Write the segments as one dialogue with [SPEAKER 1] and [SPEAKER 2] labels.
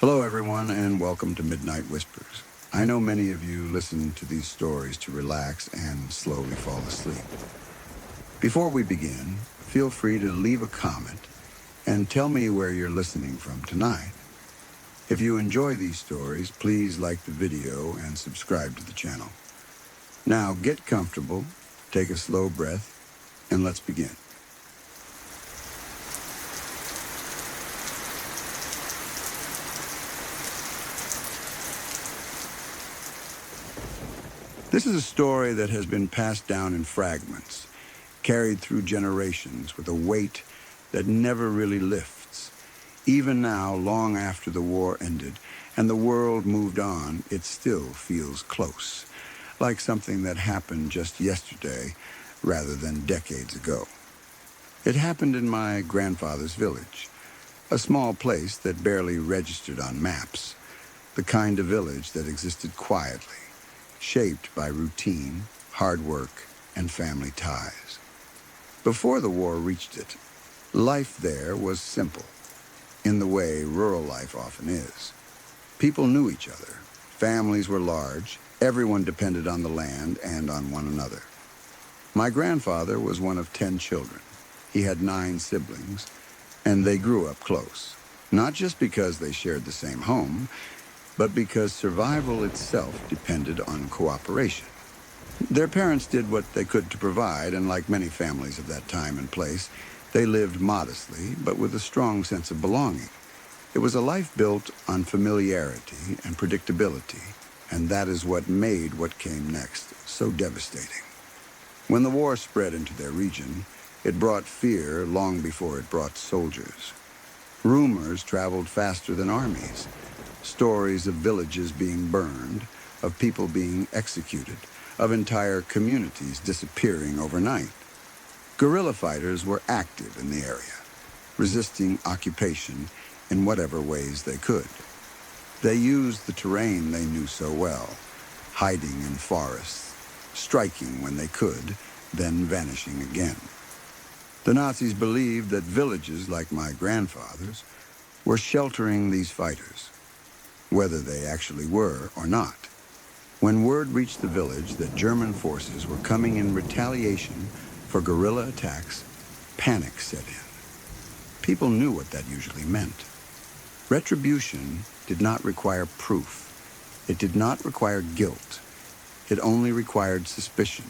[SPEAKER 1] Hello, everyone, and welcome to Midnight Whispers. I know many of you listen to these stories to relax and slowly fall asleep. Before we begin, feel free to leave a comment and tell me where you're listening from tonight. If you enjoy these stories, please like the video and subscribe to the channel. Now, get comfortable, take a slow breath, and let's begin. This is a story that has been passed down in fragments, carried through generations with a weight that never really lifts. Even now, long after the war ended and the world moved on, it still feels close, like something that happened just yesterday rather than decades ago. It happened in my grandfather's village, a small place that barely registered on maps, the kind of village that existed quietly, shaped by routine, hard work, and family ties. Before the war reached it, life there was simple, in the way rural life often is. People knew each other, families were large, everyone depended on the land and on one another. My grandfather was one of 10 children. He had 9 siblings, and they grew up close, not just because they shared the same home, but because survival itself depended on cooperation. Their parents did what they could to provide, and like many families of that time and place, they lived modestly, but with a strong sense of belonging. It was a life built on familiarity and predictability, and that is what made what came next so devastating. When the war spread into their region, it brought fear long before it brought soldiers. Rumors traveled faster than armies. Stories of villages being burned, of people being executed, of entire communities disappearing overnight. Guerrilla fighters were active in the area, resisting occupation in whatever ways they could. They used the terrain they knew so well, hiding in forests, striking when they could, then vanishing again. The Nazis believed that villages like my grandfather's were sheltering these fighters, whether they actually were or not. When word reached the village that German forces were coming in retaliation for guerrilla attacks, panic set in. People knew what that usually meant. Retribution did not require proof. It did not require guilt. It only required suspicion.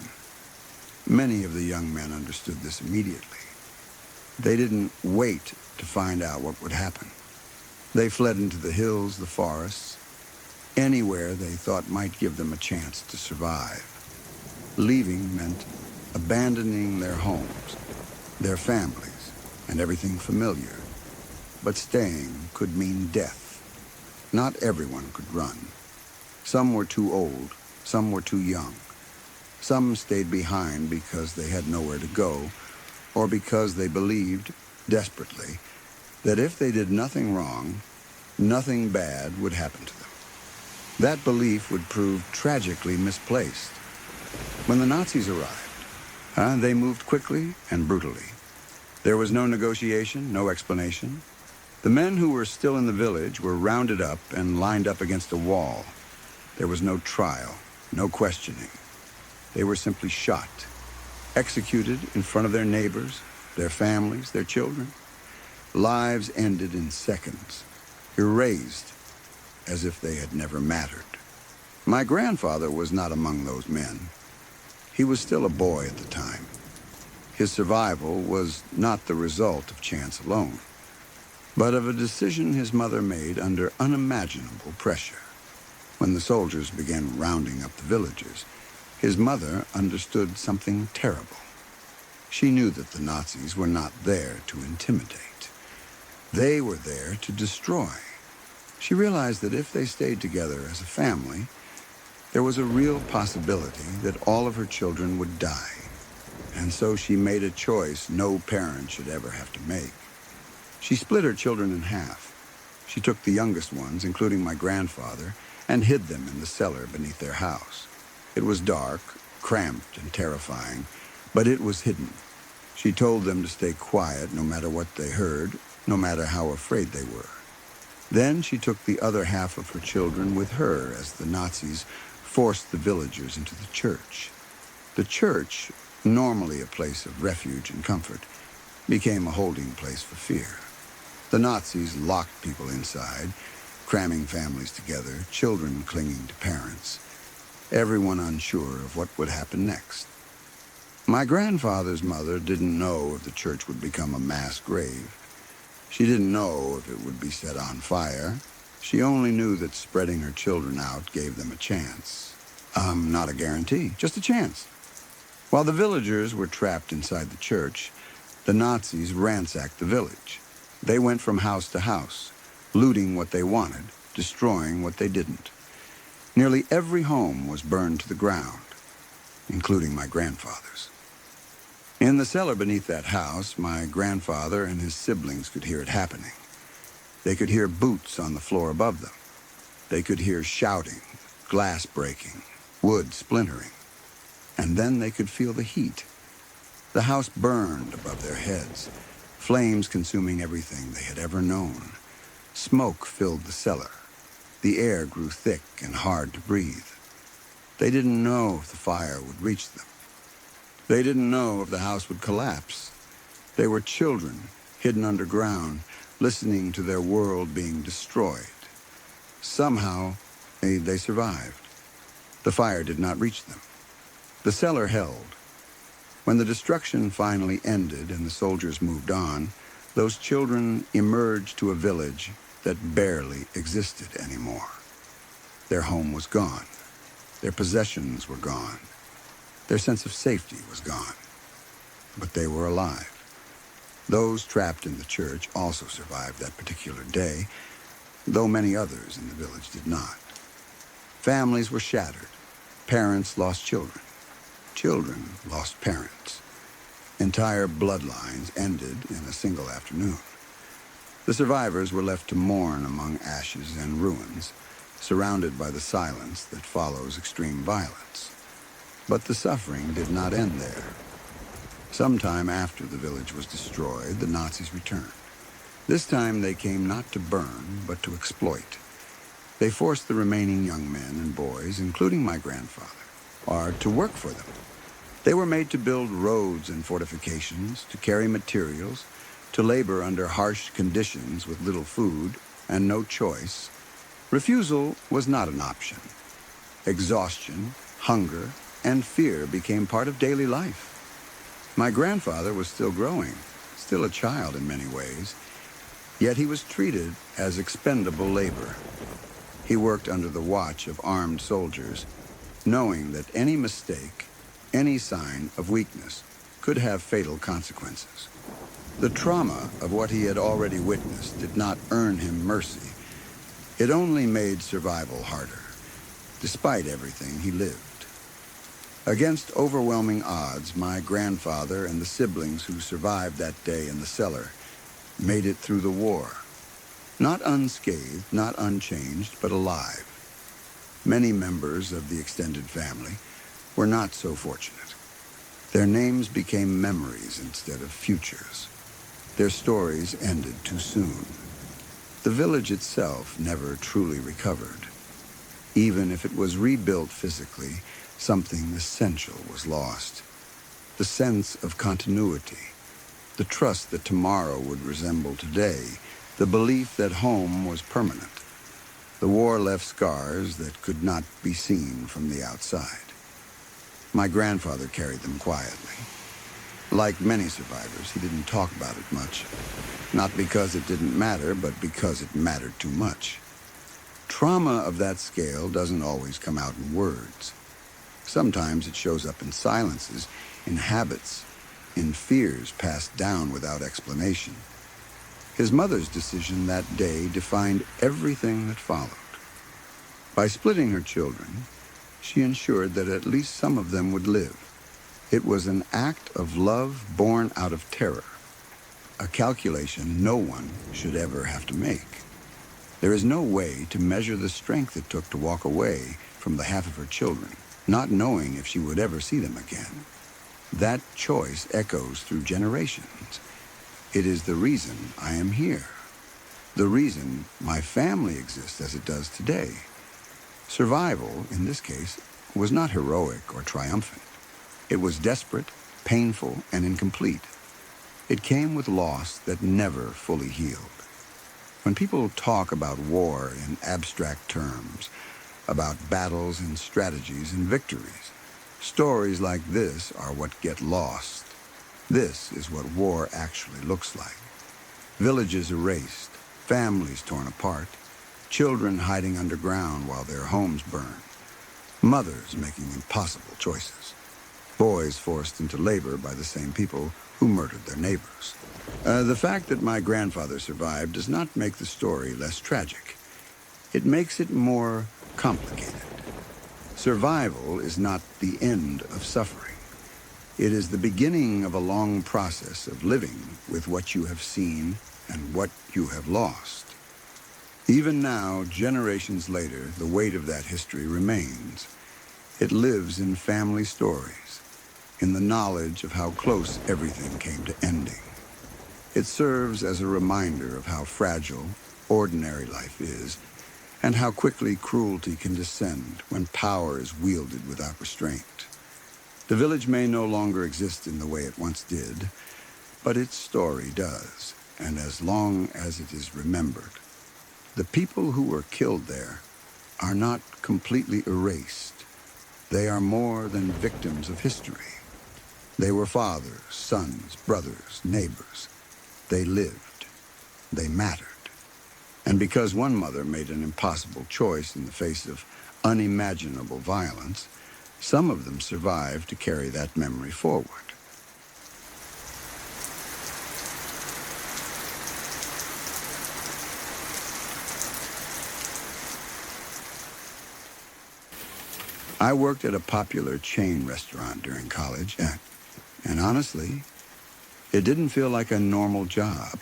[SPEAKER 1] Many of the young men understood this immediately. They didn't wait to find out what would happen. They fled into the hills, the forests, anywhere they thought might give them a chance to survive. Leaving meant abandoning their homes, their families, and everything familiar. But staying could mean death. Not everyone could run. Some were too old, some were too young. Some stayed behind because they had nowhere to go, or because they believed, desperately, that if they did nothing wrong, nothing bad would happen to them. That belief would prove tragically misplaced. When the Nazis arrived, they moved quickly and brutally. There was no negotiation, no explanation. The men who were still in the village were rounded up and lined up against a wall. There was no trial, no questioning. They were simply shot, executed in front of their neighbors, their families, their children. Lives ended in seconds, erased as if they had never mattered. My grandfather was not among those men. He was still a boy at the time. His survival was not the result of chance alone, but of a decision his mother made under unimaginable pressure. When the soldiers began rounding up the villagers, his mother understood something terrible. She knew that the Nazis were not there to intimidate. They were there to destroy. She realized that if they stayed together as a family, there was a real possibility that all of her children would die. And so she made a choice no parent should ever have to make. She split her children in half. She took the youngest ones, including my grandfather, and hid them in the cellar beneath their house. It was dark, cramped, and terrifying, but it was hidden. She told them to stay quiet no matter what they heard, no matter how afraid they were. Then she took the other half of her children with her as the Nazis forced the villagers into the church. The church, normally a place of refuge and comfort, became a holding place for fear. The Nazis locked people inside, cramming families together, children clinging to parents, everyone unsure of what would happen next. My grandfather's mother didn't know if the church would become a mass grave. She didn't know if it would be set on fire. She only knew that spreading her children out gave them a chance. Not a guarantee, just a chance. While the villagers were trapped inside the church, the Nazis ransacked the village. They went from house to house, looting what they wanted, destroying what they didn't. Nearly every home was burned to the ground, including my grandfather's. In the cellar beneath that house, my grandfather and his siblings could hear it happening. They could hear boots on the floor above them. They could hear shouting, glass breaking, wood splintering. And then they could feel the heat. The house burned above their heads, flames consuming everything they had ever known. Smoke filled the cellar. The air grew thick and hard to breathe. They didn't know if the fire would reach them. They didn't know if the house would collapse. They were children, hidden underground, listening to their world being destroyed. Somehow, they survived. The fire did not reach them. The cellar held. When the destruction finally ended and the soldiers moved on, those children emerged to a village that barely existed anymore. Their home was gone. Their possessions were gone. Their sense of safety was gone. But they were alive. Those trapped in the church also survived that particular day, though many others in the village did not. Families were shattered. Parents lost children. Children lost parents. Entire bloodlines ended in a single afternoon. The survivors were left to mourn among ashes and ruins, surrounded by the silence that follows extreme violence. But the suffering did not end there. Sometime after the village was destroyed, the Nazis returned. This time they came not to burn, but to exploit. They forced the remaining young men and boys, including my grandfather, to work for them. They were made to build roads and fortifications, to carry materials, to labor under harsh conditions with little food and no choice. Refusal was not an option. Exhaustion, hunger, and fear became part of daily life. My grandfather was still growing, still a child in many ways, yet he was treated as expendable labor. He worked under the watch of armed soldiers, knowing that any mistake, any sign of weakness, could have fatal consequences. The trauma of what he had already witnessed did not earn him mercy. It only made survival harder. Despite everything, he lived. Against overwhelming odds, my grandfather and the siblings who survived that day in the cellar made it through the war. Not unscathed, not unchanged, but alive. Many members of the extended family were not so fortunate. Their names became memories instead of futures. Their stories ended too soon. The village itself never truly recovered. Even if it was rebuilt physically, something essential was lost. The sense of continuity, the trust that tomorrow would resemble today, the belief that home was permanent. The war left scars that could not be seen from the outside. My grandfather carried them quietly. Like many survivors, he didn't talk about it much. Not because it didn't matter, but because it mattered too much. Trauma of that scale doesn't always come out in words. Sometimes it shows up in silences, in habits, in fears passed down without explanation. His mother's decision that day defined everything that followed. By splitting her children, she ensured that at least some of them would live. It was an act of love born out of terror, a calculation no one should ever have to make. There is no way to measure the strength it took to walk away from the half of her children, not knowing if she would ever see them again. That choice echoes through generations. It is the reason I am here. the reason my family exists as it does today. Survival, in this case, was not heroic or triumphant. It was desperate, painful, and incomplete. It came with loss that never fully healed. When people talk about war in abstract terms, about battles and strategies and victories, stories like this are what get lost. This is what war actually looks like. Villages erased, families torn apart, children hiding underground while their homes burn, mothers making impossible choices, boys forced into labor by the same people who murdered their neighbors. The fact that my grandfather survived does not make the story less tragic. It makes it more complicated. Survival is not the end of suffering. It is the beginning of a long process of living with what you have seen and what you have lost. Even now, generations later, the weight of that history remains. It lives in family stories, in the knowledge of how close everything came to ending. It serves as a reminder of how fragile ordinary life is, and how quickly cruelty can descend when power is wielded without restraint. The village may no longer exist in the way it once did, but its story does, and as long as it is remembered, the people who were killed there are not completely erased. They are more than victims of history. They were fathers, sons, brothers, neighbors. They lived. They mattered. And because one mother made an impossible choice in the face of unimaginable violence, some of them survived to carry that memory forward. I worked at a popular chain restaurant during college, and honestly, it didn't feel like a normal job.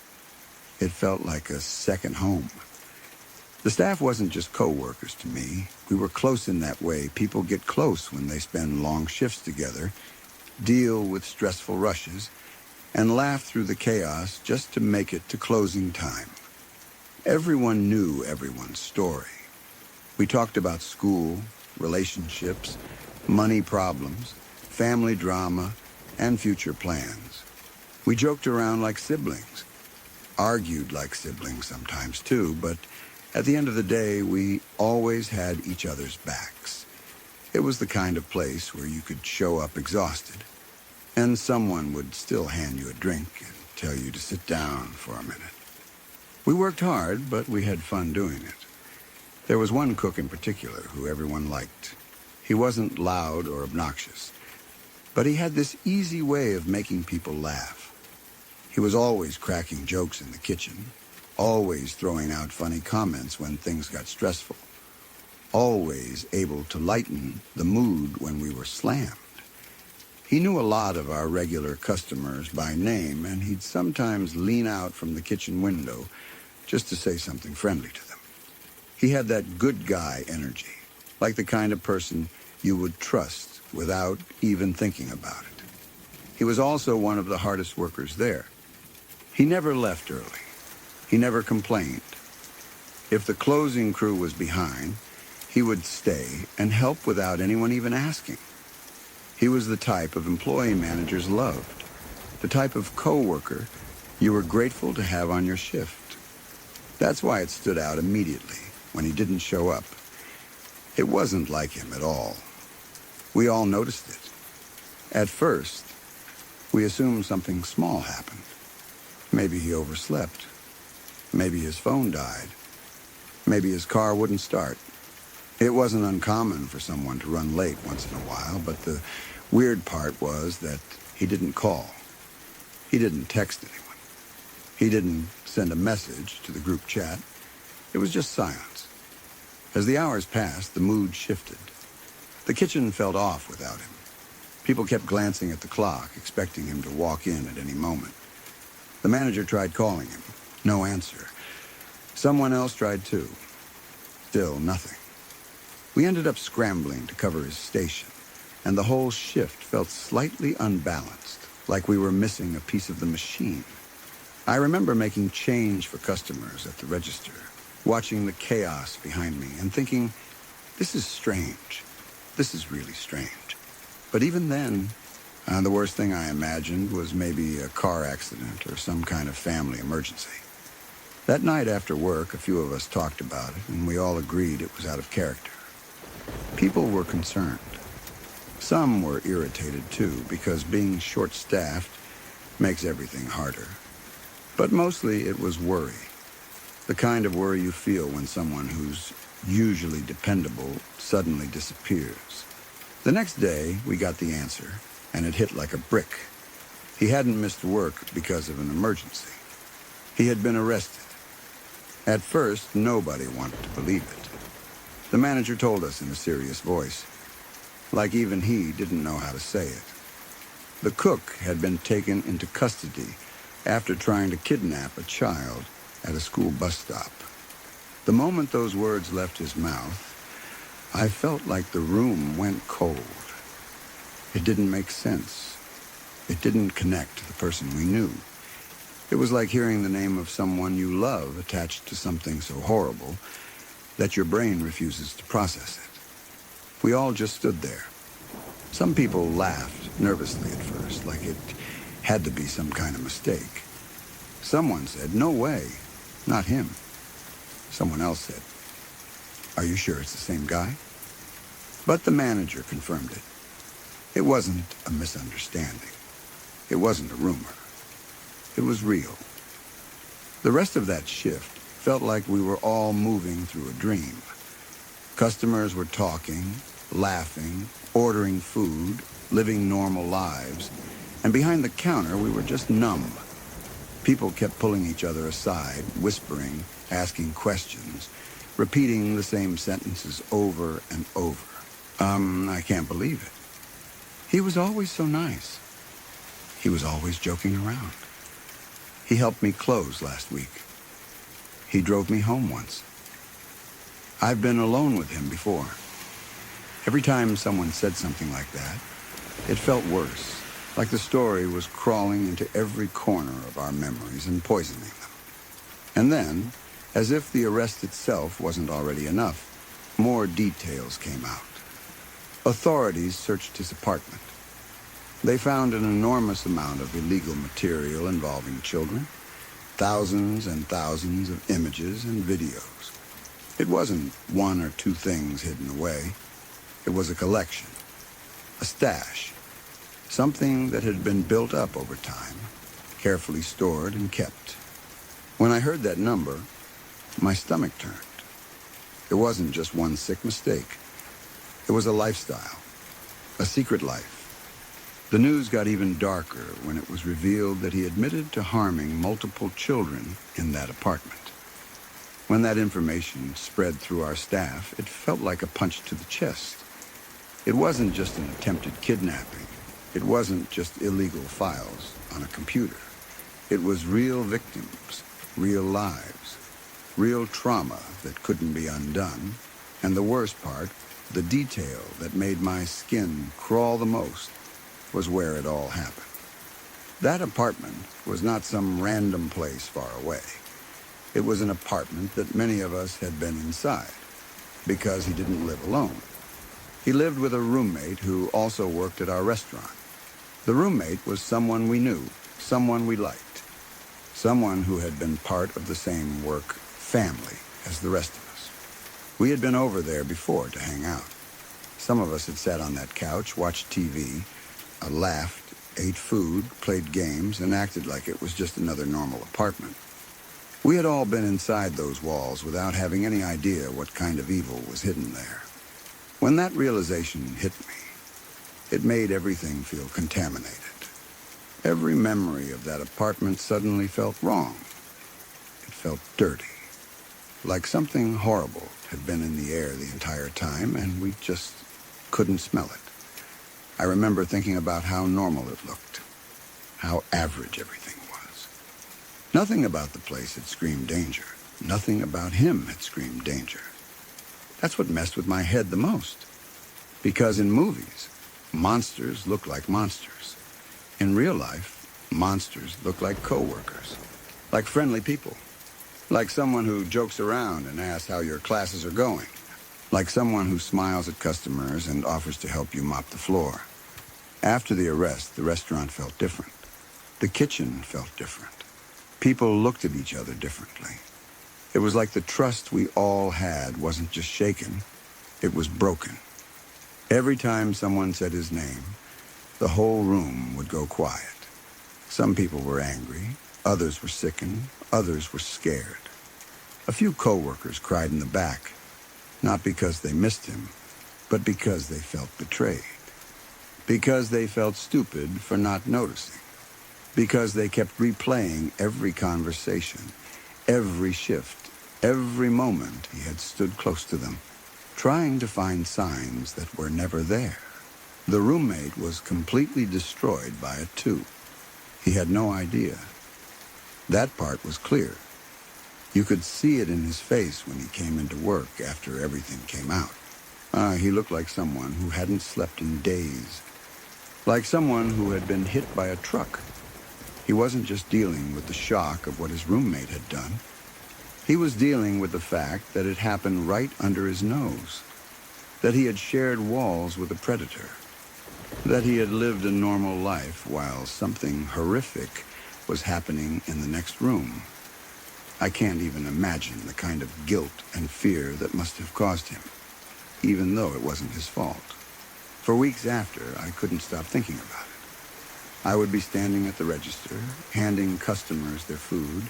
[SPEAKER 1] It felt like a second home. The staff wasn't just co-workers to me. We were close in that way. People get close when they spend long shifts together, deal with stressful rushes, and laugh through the chaos just to make it to closing time. Everyone knew everyone's story. We talked about school, relationships, money problems, family drama, and future plans. We joked around like siblings, argued like siblings sometimes too, but at the end of the day, we always had each other's backs. It was the kind of place where you could show up exhausted, and someone would still hand you a drink and tell you to sit down for a minute. We worked hard, but we had fun doing it. There was one cook in particular who everyone liked. He wasn't loud or obnoxious, but he had this easy way of making people laugh. He was always cracking jokes in the kitchen, always throwing out funny comments when things got stressful, always able to lighten the mood when we were slammed. He knew a lot of our regular customers by name, and he'd sometimes lean out from the kitchen window just to say something friendly to them. He had that good guy energy, like the kind of person you would trust without even thinking about it. He was also one of the hardest workers there. He never left early. He never complained. If the closing crew was behind, he would stay and help without anyone even asking. He was the type of employee managers loved, the type of coworker you were grateful to have on your shift. That's why it stood out immediately when he didn't show up. It wasn't like him at all. We all noticed it. At first, we assumed something small happened. Maybe he overslept. Maybe his phone died. Maybe his car wouldn't start. It wasn't uncommon for someone to run late once in a while, but the weird part was that he didn't call. He didn't text anyone. He didn't send a message to the group chat. It was just silence. As the hours passed, the mood shifted. The kitchen felt off without him. People kept glancing at the clock, expecting him to walk in at any moment. The manager tried calling him. No answer. Someone else tried too. Still nothing. We ended up scrambling to cover his station, and the whole shift felt slightly unbalanced, like we were missing a piece of the machine. I remember making change for customers at the register, watching the chaos behind me and thinking, this is strange. This is really strange. But even then, the worst thing I imagined was maybe a car accident or some kind of family emergency. That night after work, a few of us talked about it, and we all agreed it was out of character. People were concerned. Some were irritated, too, because being short-staffed makes everything harder. But mostly it was worry. The kind of worry you feel when someone who's usually dependable suddenly disappears. The next day, we got the answer, and it hit like a brick. He hadn't missed work because of an emergency. He had been arrested. At first, nobody wanted to believe it. The manager told us in a serious voice, like even he didn't know how to say it. The cook had been taken into custody after trying to kidnap a child at a school bus stop. The moment those words left his mouth, I felt like the room went cold. It didn't make sense. It didn't connect to the person we knew. It was like hearing the name of someone you love attached to something so horrible that your brain refuses to process it. We all just stood there. Some people laughed nervously at first, like it had to be some kind of mistake. Someone said, "No way, not him." Someone else said, "Are you sure it's the same guy?" But the manager confirmed it. It wasn't a misunderstanding. It wasn't a rumor. It was real. The rest of that shift felt like we were all moving through a dream. Customers were talking, laughing, ordering food, living normal lives, and behind the counter we were just numb. People kept pulling each other aside, whispering, asking questions, repeating the same sentences over and over. I can't believe it. He was always so nice. He was always joking around. He helped me close last week. He drove me home once. I've been alone with him before. Every time someone said something like that, it felt worse, like the story was crawling into every corner of our memories and poisoning them. And then, as if the arrest itself wasn't already enough, more details came out. Authorities searched his apartment. They found an enormous amount of illegal material involving children, thousands and thousands of images and videos. It wasn't one or two things hidden away. It was a collection, a stash, something that had been built up over time, carefully stored and kept. When I heard that number, my stomach turned. It wasn't just one sick mistake. It was a lifestyle, a secret life. The news got even darker when it was revealed that he admitted to harming multiple children in that apartment. When that information spread through our staff, it felt like a punch to the chest. It wasn't just an attempted kidnapping. It wasn't just illegal files on a computer. It was real victims, real lives, real trauma that couldn't be undone. And the worst part, the detail that made my skin crawl the most, was where it all happened. That apartment was not some random place far away. It was an apartment that many of us had been inside, because he didn't live alone. He lived with a roommate who also worked at our restaurant. The roommate was someone we knew, someone we liked, someone who had been part of the same work family as the rest of us. We had been over there before to hang out. Some of us had sat on that couch, watched TV, laughed, ate food, played games, and acted like it was just another normal apartment. We had all been inside those walls without having any idea what kind of evil was hidden there. When that realization hit me, it made everything feel contaminated. Every memory of that apartment suddenly felt wrong. It felt dirty, like something horrible had been in the air the entire time, and we just couldn't smell it. I remember thinking about how normal it looked, how average everything was. Nothing about the place had screamed danger. Nothing about him had screamed danger. That's what messed with my head the most. Because in movies, monsters look like monsters. In real life, monsters look like coworkers. like friendly people, like someone who jokes around and asks how your classes are going, like someone who smiles at customers and offers to help you mop the floor. After the arrest, the restaurant felt different. The kitchen felt different. People looked at each other differently. It was like the trust we all had wasn't just shaken, it was broken. Every time someone said his name, the whole room would go quiet. Some people were angry, others were sickened, others were scared. A few coworkers cried in the back, not because they missed him, but because they felt betrayed. Because they felt stupid for not noticing. Because they kept replaying every conversation, every shift, every moment he had stood close to them, trying to find signs that were never there. The roommate was completely destroyed by it too. He had no idea. That part was clear. You could see it in his face when he came into work after everything came out. He looked like someone who hadn't slept in days. Like someone who had been hit by a truck. He wasn't just dealing with the shock of what his roommate had done. He was dealing with the fact that it happened right under his nose. That he had shared walls with a predator. That he had lived a normal life while something horrific was happening in the next room. I can't even imagine the kind of guilt and fear that must have caused him, even though it wasn't his fault. For weeks after, I couldn't stop thinking about it. I would be standing at the register, handing customers their food,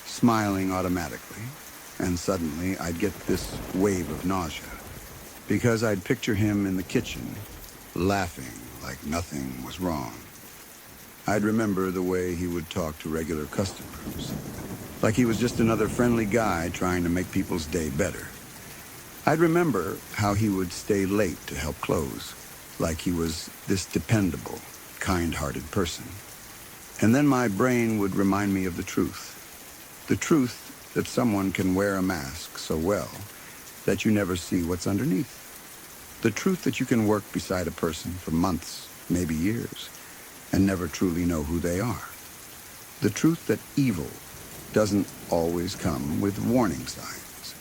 [SPEAKER 1] smiling automatically, and suddenly I'd get this wave of nausea, because I'd picture him in the kitchen, laughing like nothing was wrong. I'd remember the way he would talk to regular customers, like he was just another friendly guy trying to make people's day better. I'd remember how he would stay late to help close, like he was this dependable, kind-hearted person. And then my brain would remind me of the truth that someone can wear a mask so well that you never see what's underneath. The truth that you can work beside a person for months, maybe years, and never truly know who they are. The truth that evil doesn't always come with warning signs.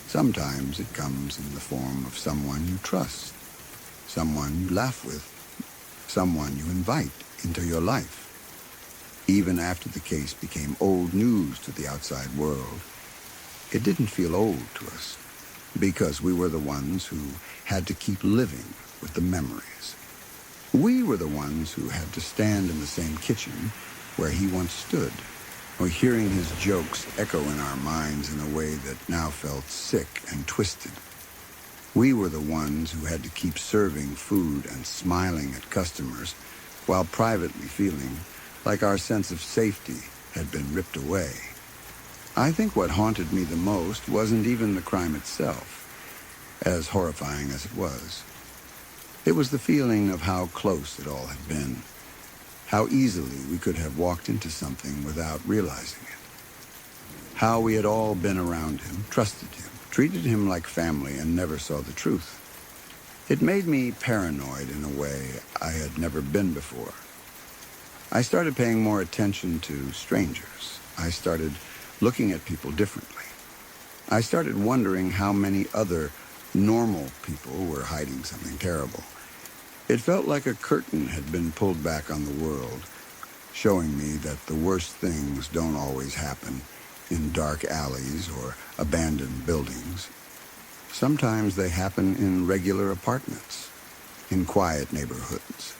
[SPEAKER 1] Sometimes it comes in the form of someone you trust, someone you laugh with, someone you invite into your life. Even after the case became old news to the outside world, it didn't feel old to us, because we were the ones who had to keep living with the memories. We were the ones who had to stand in the same kitchen where he once stood, or hearing his jokes echo in our minds in a way that now felt sick and twisted. We were the ones who had to keep serving food and smiling at customers while privately feeling like our sense of safety had been ripped away. I think what haunted me the most wasn't even the crime itself, as horrifying as it was. It was the feeling of how close it all had been, how easily we could have walked into something without realizing it, how we had all been around him, trusted him, treated him like family, and never saw the truth. It made me paranoid in a way I had never been before. I started paying more attention to strangers. I started looking at people differently. I started wondering how many other normal people were hiding something terrible. It felt like a curtain had been pulled back on the world, showing me that the worst things don't always happen in dark alleys or abandoned buildings. Sometimes they happen in regular apartments, in quiet neighborhoods,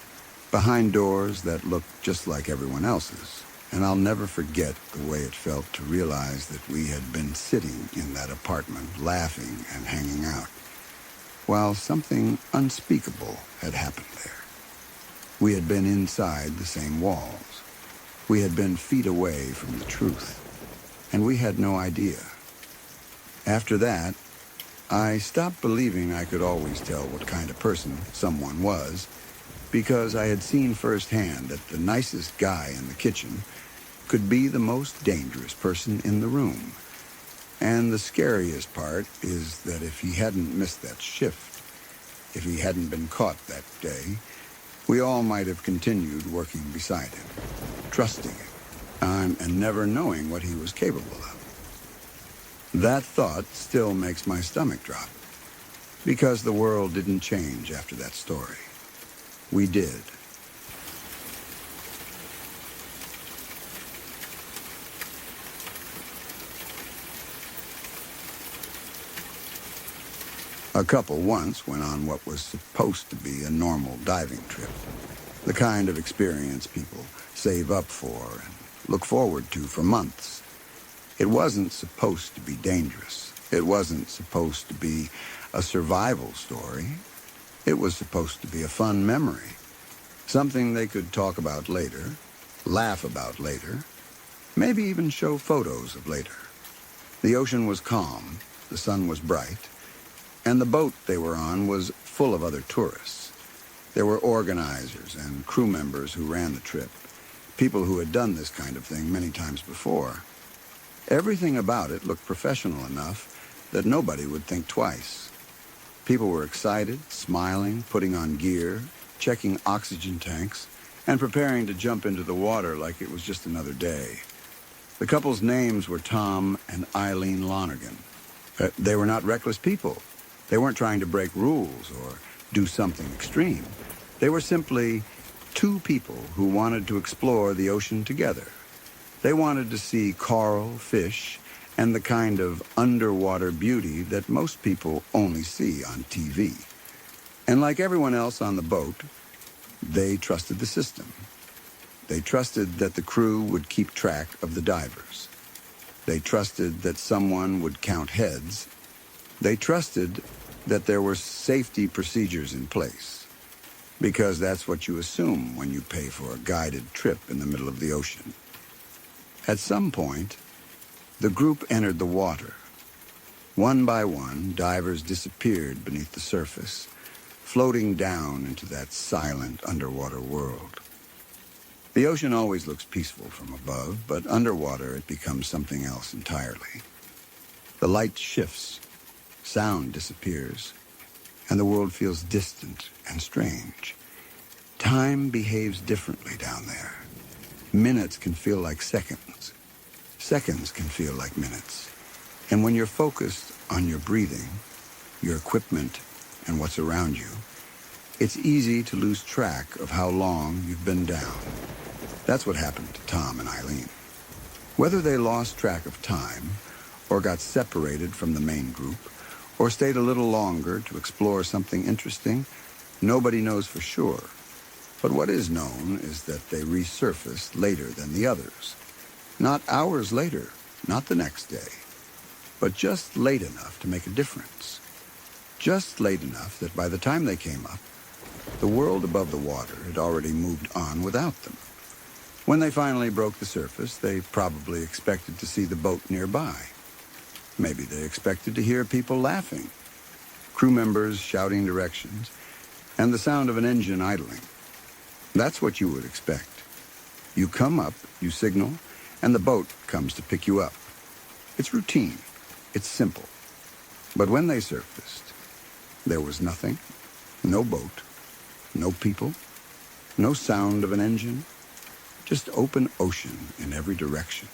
[SPEAKER 1] behind doors that look just like everyone else's. And I'll never forget the way it felt to realize that we had been sitting in that apartment, laughing and hanging out, while something unspeakable had happened there. We had been inside the same walls. We had been feet away from the truth, and we had no idea. After that, I stopped believing I could always tell what kind of person someone was, because I had seen firsthand that the nicest guy in the kitchen could be the most dangerous person in the room. And the scariest part is that if he hadn't missed that shift, if he hadn't been caught that day, we all might have continued working beside him, trusting him, and never knowing what he was capable of. That thought still makes my stomach drop, because the world didn't change after that story. We did. A couple once went on what was supposed to be a normal diving trip, the kind of experience people save up for and look forward to for months. It wasn't supposed to be dangerous. It wasn't supposed to be a survival story. It was supposed to be a fun memory, something they could talk about later, laugh about later, maybe even show photos of later. The ocean was calm, the sun was bright, and the boat they were on was full of other tourists. There were organizers and crew members who ran the trip, people who had done this kind of thing many times before. Everything about it looked professional enough that nobody would think twice. People were excited, smiling, putting on gear, checking oxygen tanks, and preparing to jump into the water like it was just another day. The couple's names were Tom and Eileen Lonergan. They were not reckless people. They weren't trying to break rules or do something extreme. They were simply two people who wanted to explore the ocean together. They wanted to see coral, fish, and the kind of underwater beauty that most people only see on TV. And like everyone else on the boat, they trusted the system. They trusted that the crew would keep track of the divers. They trusted that someone would count heads. They trusted that there were safety procedures in place, because that's what you assume when you pay for a guided trip in the middle of the ocean. At some point, the group entered the water. One by one, divers disappeared beneath the surface, floating down into that silent underwater world. The ocean always looks peaceful from above, but underwater it becomes something else entirely. The light shifts, sound disappears, and the world feels distant and strange. Time behaves differently down there. Minutes can feel like seconds. Seconds can feel like minutes. And when you're focused on your breathing, your equipment, and what's around you, it's easy to lose track of how long you've been down. That's what happened to Tom and Eileen. Whether they lost track of time, or got separated from the main group, or stayed a little longer to explore something interesting, nobody knows for sure. But what is known is that they resurfaced later than the others. Not hours later, not the next day, but just late enough to make a difference. Just late enough that by the time they came up, the world above the water had already moved on without them. When they finally broke the surface, they probably expected to see the boat nearby. Maybe they expected to hear people laughing, crew members shouting directions, and the sound of an engine idling. That's what you would expect. You come up, you signal, and the boat comes to pick you up. It's routine. It's simple. But when they surfaced, there was nothing, no boat, no people, no sound of an engine, just open ocean in every direction.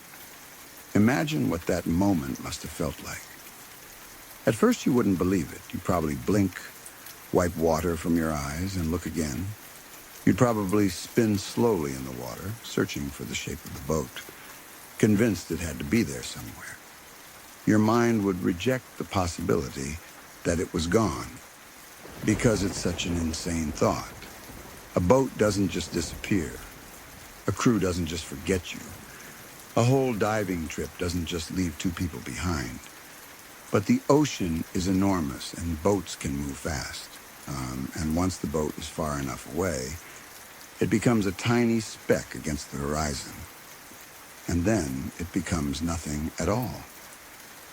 [SPEAKER 1] Imagine what that moment must have felt like. At first you wouldn't believe it. You'd probably blink, wipe water from your eyes, and look again. You'd probably spin slowly in the water, searching for the shape of the boat, convinced it had to be there somewhere. Your mind would reject the possibility that it was gone, because it's such an insane thought. A boat doesn't just disappear. A crew doesn't just forget you. A whole diving trip doesn't just leave two people behind. But the ocean is enormous, and boats can move fast. And once the boat is far enough away, it becomes a tiny speck against the horizon. And then it becomes nothing at all.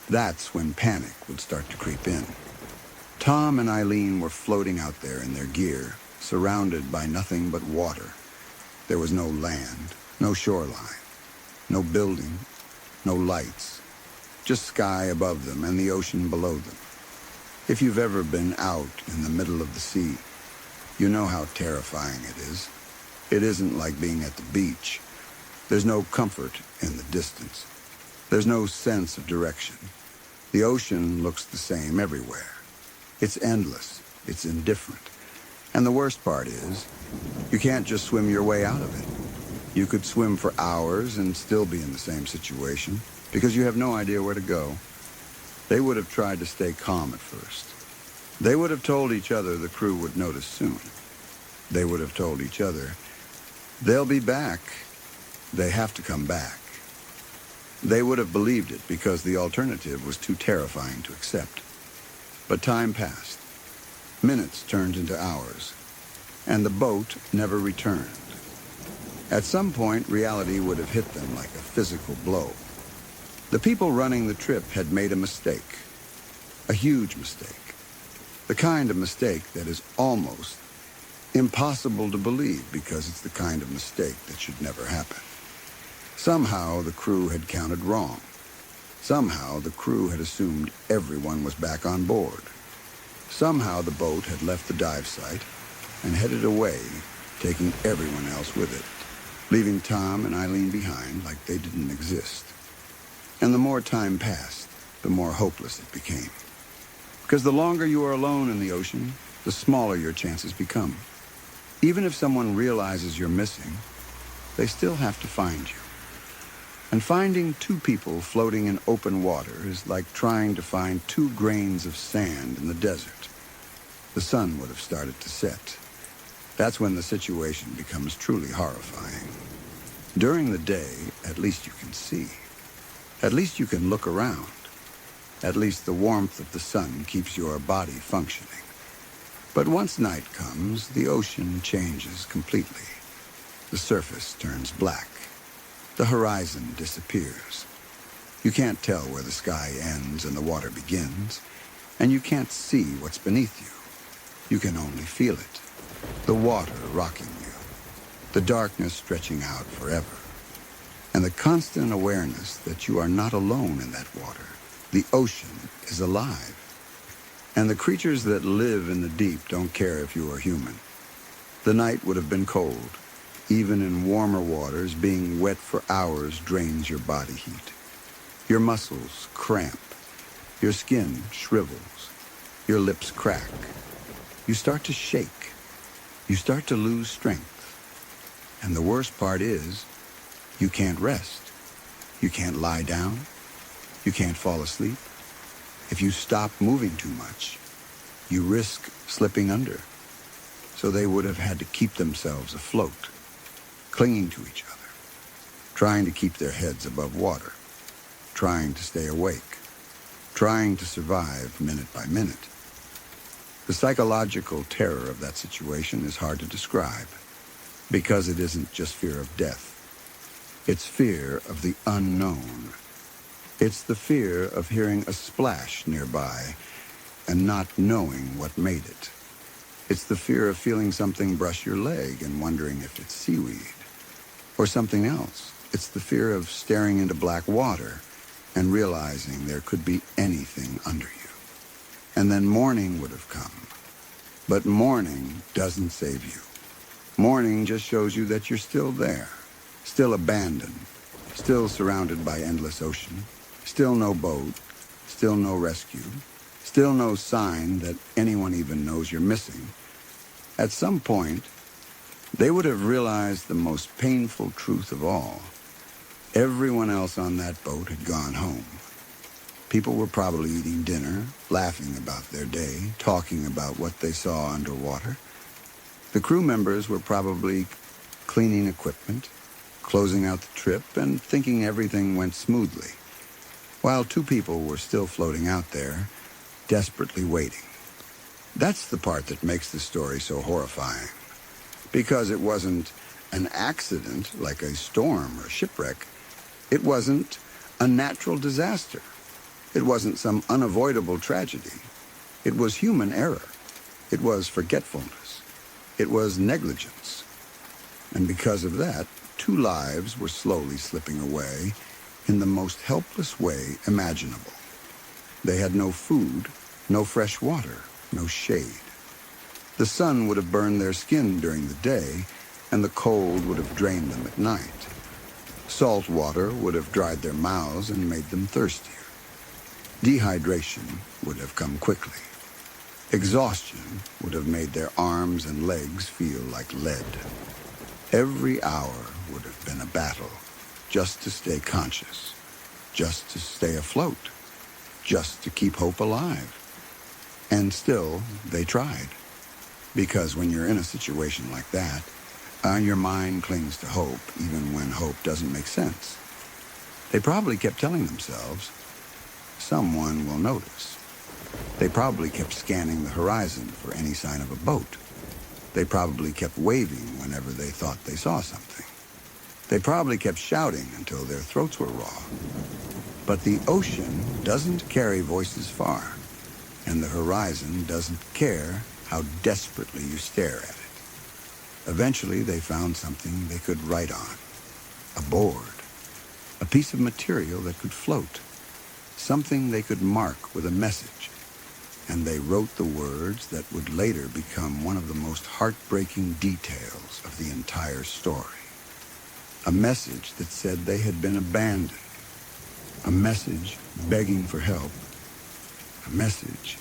[SPEAKER 1] That's when panic would start to creep in. Tom and Eileen were floating out there in their gear, surrounded by nothing but water. There was no land, no shoreline, no building, no lights, just sky above them and the ocean below them. If you've ever been out in the middle of the sea, you know how terrifying it is. It isn't like being at the beach. There's no comfort in the distance. There's no sense of direction. The ocean looks the same everywhere. It's endless. It's indifferent. And the worst part is, you can't just swim your way out of it. You could swim for hours and still be in the same situation because you have no idea where to go. They would have tried to stay calm at first. They would have told each other the crew would notice soon. They would have told each other, they'll be back. They have to come back. They would have believed it because the alternative was too terrifying to accept. But time passed. Minutes turned into hours, and the boat never returned. At some point, reality would have hit them like a physical blow. The people running the trip had made a mistake, a huge mistake, the kind of mistake that is almost impossible to believe because it's the kind of mistake that should never happen. Somehow the crew had counted wrong. Somehow the crew had assumed everyone was back on board. Somehow the boat had left the dive site and headed away, taking everyone else with it, leaving Tom and Eileen behind like they didn't exist. And the more time passed, the more hopeless it became. Because the longer you are alone in the ocean, the smaller your chances become. Even if someone realizes you're missing, they still have to find you. And finding two people floating in open water is like trying to find 2 grains of sand in the desert. The sun would have started to set. That's when the situation becomes truly horrifying. During the day, at least you can see. At least you can look around. At least the warmth of the sun keeps your body functioning. But once night comes, the ocean changes completely. The surface turns black. The horizon disappears. You can't tell where the sky ends and the water begins, and you can't see what's beneath you. You can only feel it. The water rocking you. The darkness stretching out forever. And the constant awareness that you are not alone in that water. The ocean is alive. And the creatures that live in the deep don't care if you are human. The night would have been cold. Even in warmer waters, being wet for hours drains your body heat. Your muscles cramp. Your skin shrivels. Your lips crack. You start to shake. You start to lose strength. And the worst part is, you can't rest. You can't lie down. You can't fall asleep. If you stop moving too much, you risk slipping under. So they would have had to keep themselves afloat, clinging to each other, trying to keep their heads above water, trying to stay awake, trying to survive minute by minute. The psychological terror of that situation is hard to describe, because it isn't just fear of death. It's fear of the unknown. It's the fear of hearing a splash nearby and not knowing what made it. It's the fear of feeling something brush your leg and wondering if it's seaweed or something else. It's the fear of staring into black water and realizing there could be anything under you. And then morning would have come. But morning doesn't save you. Morning just shows you that you're still there, still abandoned, still surrounded by endless ocean, still no boat, still no rescue, still no sign that anyone even knows you're missing. At some point, they would have realized the most painful truth of all. Everyone else on that boat had gone home. People were probably eating dinner, laughing about their day, talking about what they saw underwater. The crew members were probably cleaning equipment, closing out the trip, and thinking everything went smoothly, while 2 people were still floating out there, desperately waiting. That's the part that makes the story so horrifying, because it wasn't an accident like a storm or shipwreck. It wasn't a natural disaster. It wasn't some unavoidable tragedy. It was human error. It was forgetfulness. It was negligence. And because of that, 2 lives were slowly slipping away in the most helpless way imaginable. They had no food, no fresh water, no shade. The sun would have burned their skin during the day, and the cold would have drained them at night. Salt water would have dried their mouths and made them thirstier. Dehydration would have come quickly. Exhaustion would have made their arms and legs feel like lead. Every hour would have been a battle, just to stay conscious, just to stay afloat, just to keep hope alive. And still, they tried. Because when you're in a situation like that, your mind clings to hope, even when hope doesn't make sense. They probably kept telling themselves, someone will notice. They probably kept scanning the horizon for any sign of a boat. They probably kept waving whenever they thought they saw something. They probably kept shouting until their throats were raw. But the ocean doesn't carry voices far, and the horizon doesn't care how desperately you stare at it. Eventually, they found something they could write on. A board. A piece of material that could float. Something they could mark with a message. And they wrote the words that would later become one of the most heartbreaking details of the entire story. A message that said they had been abandoned. A message begging for help. A message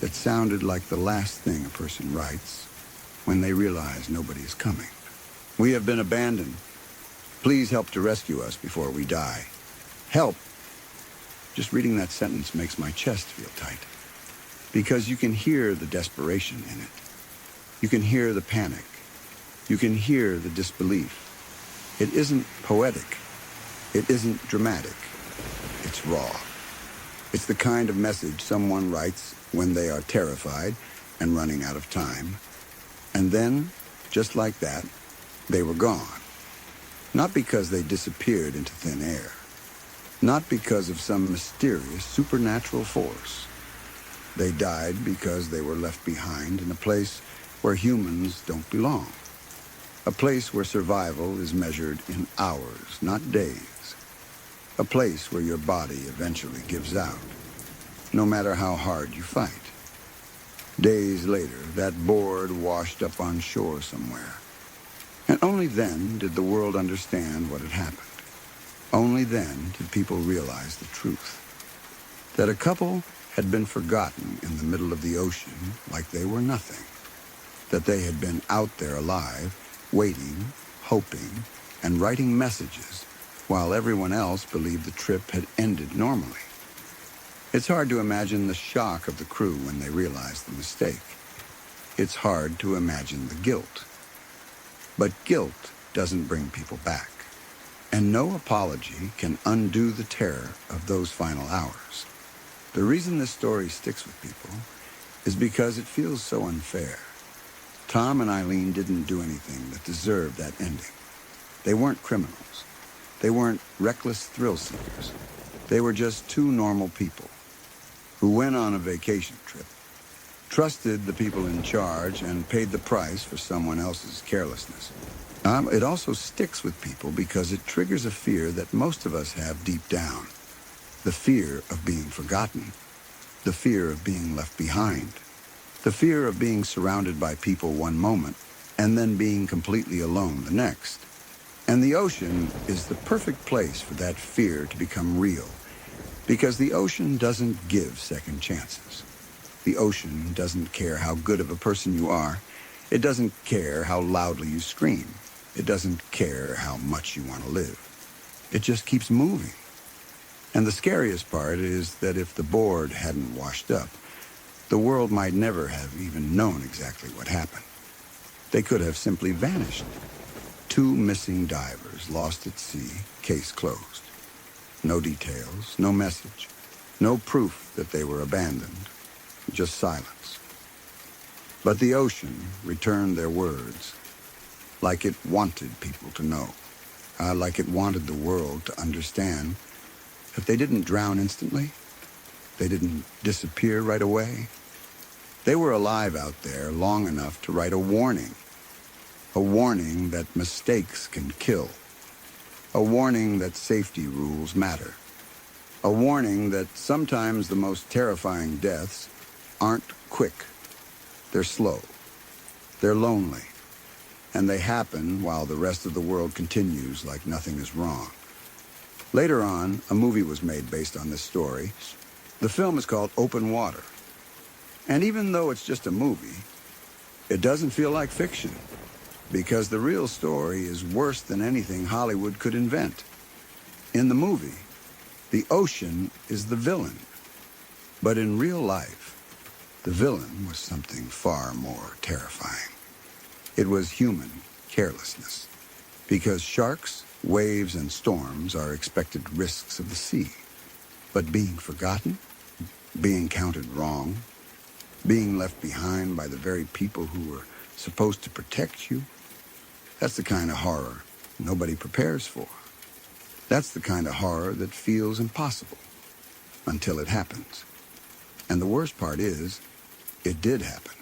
[SPEAKER 1] that sounded like the last thing a person writes when they realize nobody is coming. We have been abandoned. Please help to rescue us before we die. Help! Just reading that sentence makes my chest feel tight. Because you can hear the desperation in it. You can hear the panic. You can hear the disbelief. It isn't poetic. It isn't dramatic. It's raw. It's the kind of message someone writes when they are terrified and running out of time. And then, just like that, they were gone. Not because they disappeared into thin air. Not because of some mysterious supernatural force. They died because they were left behind in a place where humans don't belong. A place where survival is measured in hours, not days. A place where your body eventually gives out, no matter how hard you fight. Days later, that board washed up on shore somewhere. And only then did the world understand what had happened. Only then did people realize the truth. That a couple had been forgotten in the middle of the ocean like they were nothing. That they had been out there alive, waiting, hoping, and writing messages while everyone else believed the trip had ended normally. It's hard to imagine the shock of the crew when they realized the mistake. It's hard to imagine the guilt. But guilt doesn't bring people back. And no apology can undo the terror of those final hours. The reason this story sticks with people is because it feels so unfair. Tom and Eileen didn't do anything that deserved that ending. They weren't criminals. They weren't reckless thrill seekers. They were just two normal people who went on a vacation trip, trusted the people in charge, and paid the price for someone else's carelessness. It also sticks with people because it triggers a fear that most of us have deep down. The fear of being forgotten. The fear of being left behind. The fear of being surrounded by people one moment and then being completely alone the next. And the ocean is the perfect place for that fear to become real, because the ocean doesn't give second chances. The ocean doesn't care how good of a person you are. It doesn't care how loudly you scream. It doesn't care how much you want to live. It just keeps moving. And the scariest part is that if the board hadn't washed up, the world might never have even known exactly what happened. They could have simply vanished. Two missing divers lost at sea, case closed. No details, no message, no proof that they were abandoned, just silence. But the ocean returned their words, like it wanted people to know, like it wanted the world to understand that they didn't drown instantly, they didn't disappear right away. They were alive out there long enough to write a warning that mistakes can kill, a warning that safety rules matter, a warning that sometimes the most terrifying deaths aren't quick, they're slow, they're lonely, and they happen while the rest of the world continues like nothing is wrong. Later on, a movie was made based on this story. The film is called Open Water. And even though it's just a movie, it doesn't feel like fiction, because the real story is worse than anything Hollywood could invent. In the movie, the ocean is the villain. But in real life, the villain was something far more terrifying. It was human carelessness, because sharks, waves, and storms are expected risks of the sea. But being forgotten, being counted wrong, being left behind by the very people who were supposed to protect you, that's the kind of horror nobody prepares for. That's the kind of horror that feels impossible until it happens. And the worst part is, it did happen.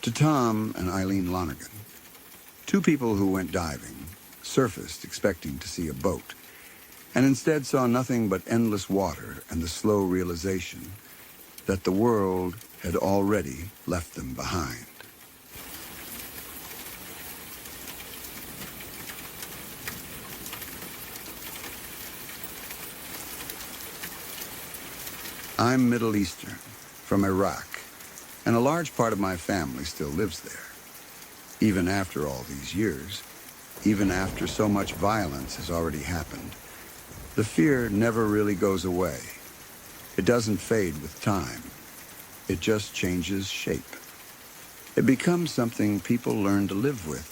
[SPEAKER 1] To Tom and Eileen Lonergan, two people who went diving, surfaced expecting to see a boat, and instead saw nothing but endless water and the slow realization that the world had already left them behind. I'm Middle Eastern, from Iraq, and a large part of my family still lives there. Even after all these years, even after so much violence has already happened, the fear never really goes away. It doesn't fade with time. It just changes shape. It becomes something people learn to live with,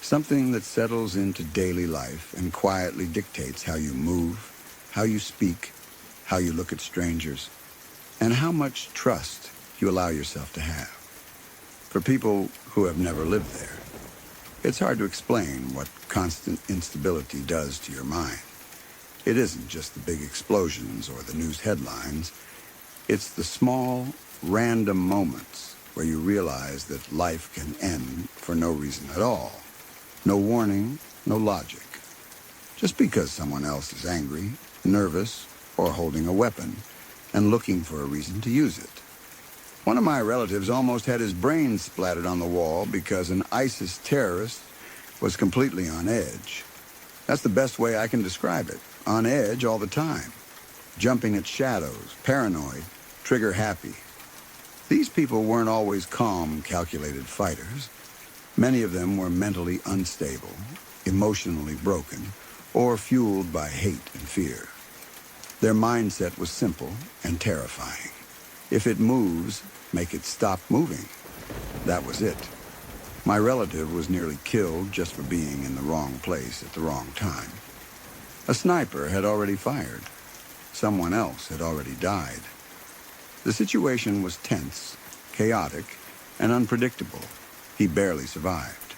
[SPEAKER 1] something that settles into daily life and quietly dictates how you move, how you speak, how you look at strangers, and how much trust you allow yourself to have. For people who have never lived there, it's hard to explain what constant instability does to your mind. It isn't just the big explosions or the news headlines. It's the small, random moments where you realize that life can end for no reason at all. No warning, no logic. Just because someone else is angry, nervous, or holding a weapon, and looking for a reason to use it. One of my relatives almost had his brains splattered on the wall because an ISIS terrorist was completely on edge. That's the best way I can describe it. On edge all the time. Jumping at shadows, paranoid, trigger happy. These people weren't always calm, calculated fighters. Many of them were mentally unstable, emotionally broken, or fueled by hate and fear. Their mindset was simple and terrifying. If it moves, make it stop moving. That was it. My relative was nearly killed just for being in the wrong place at the wrong time. A sniper had already fired. Someone else had already died. The situation was tense, chaotic, and unpredictable. He barely survived.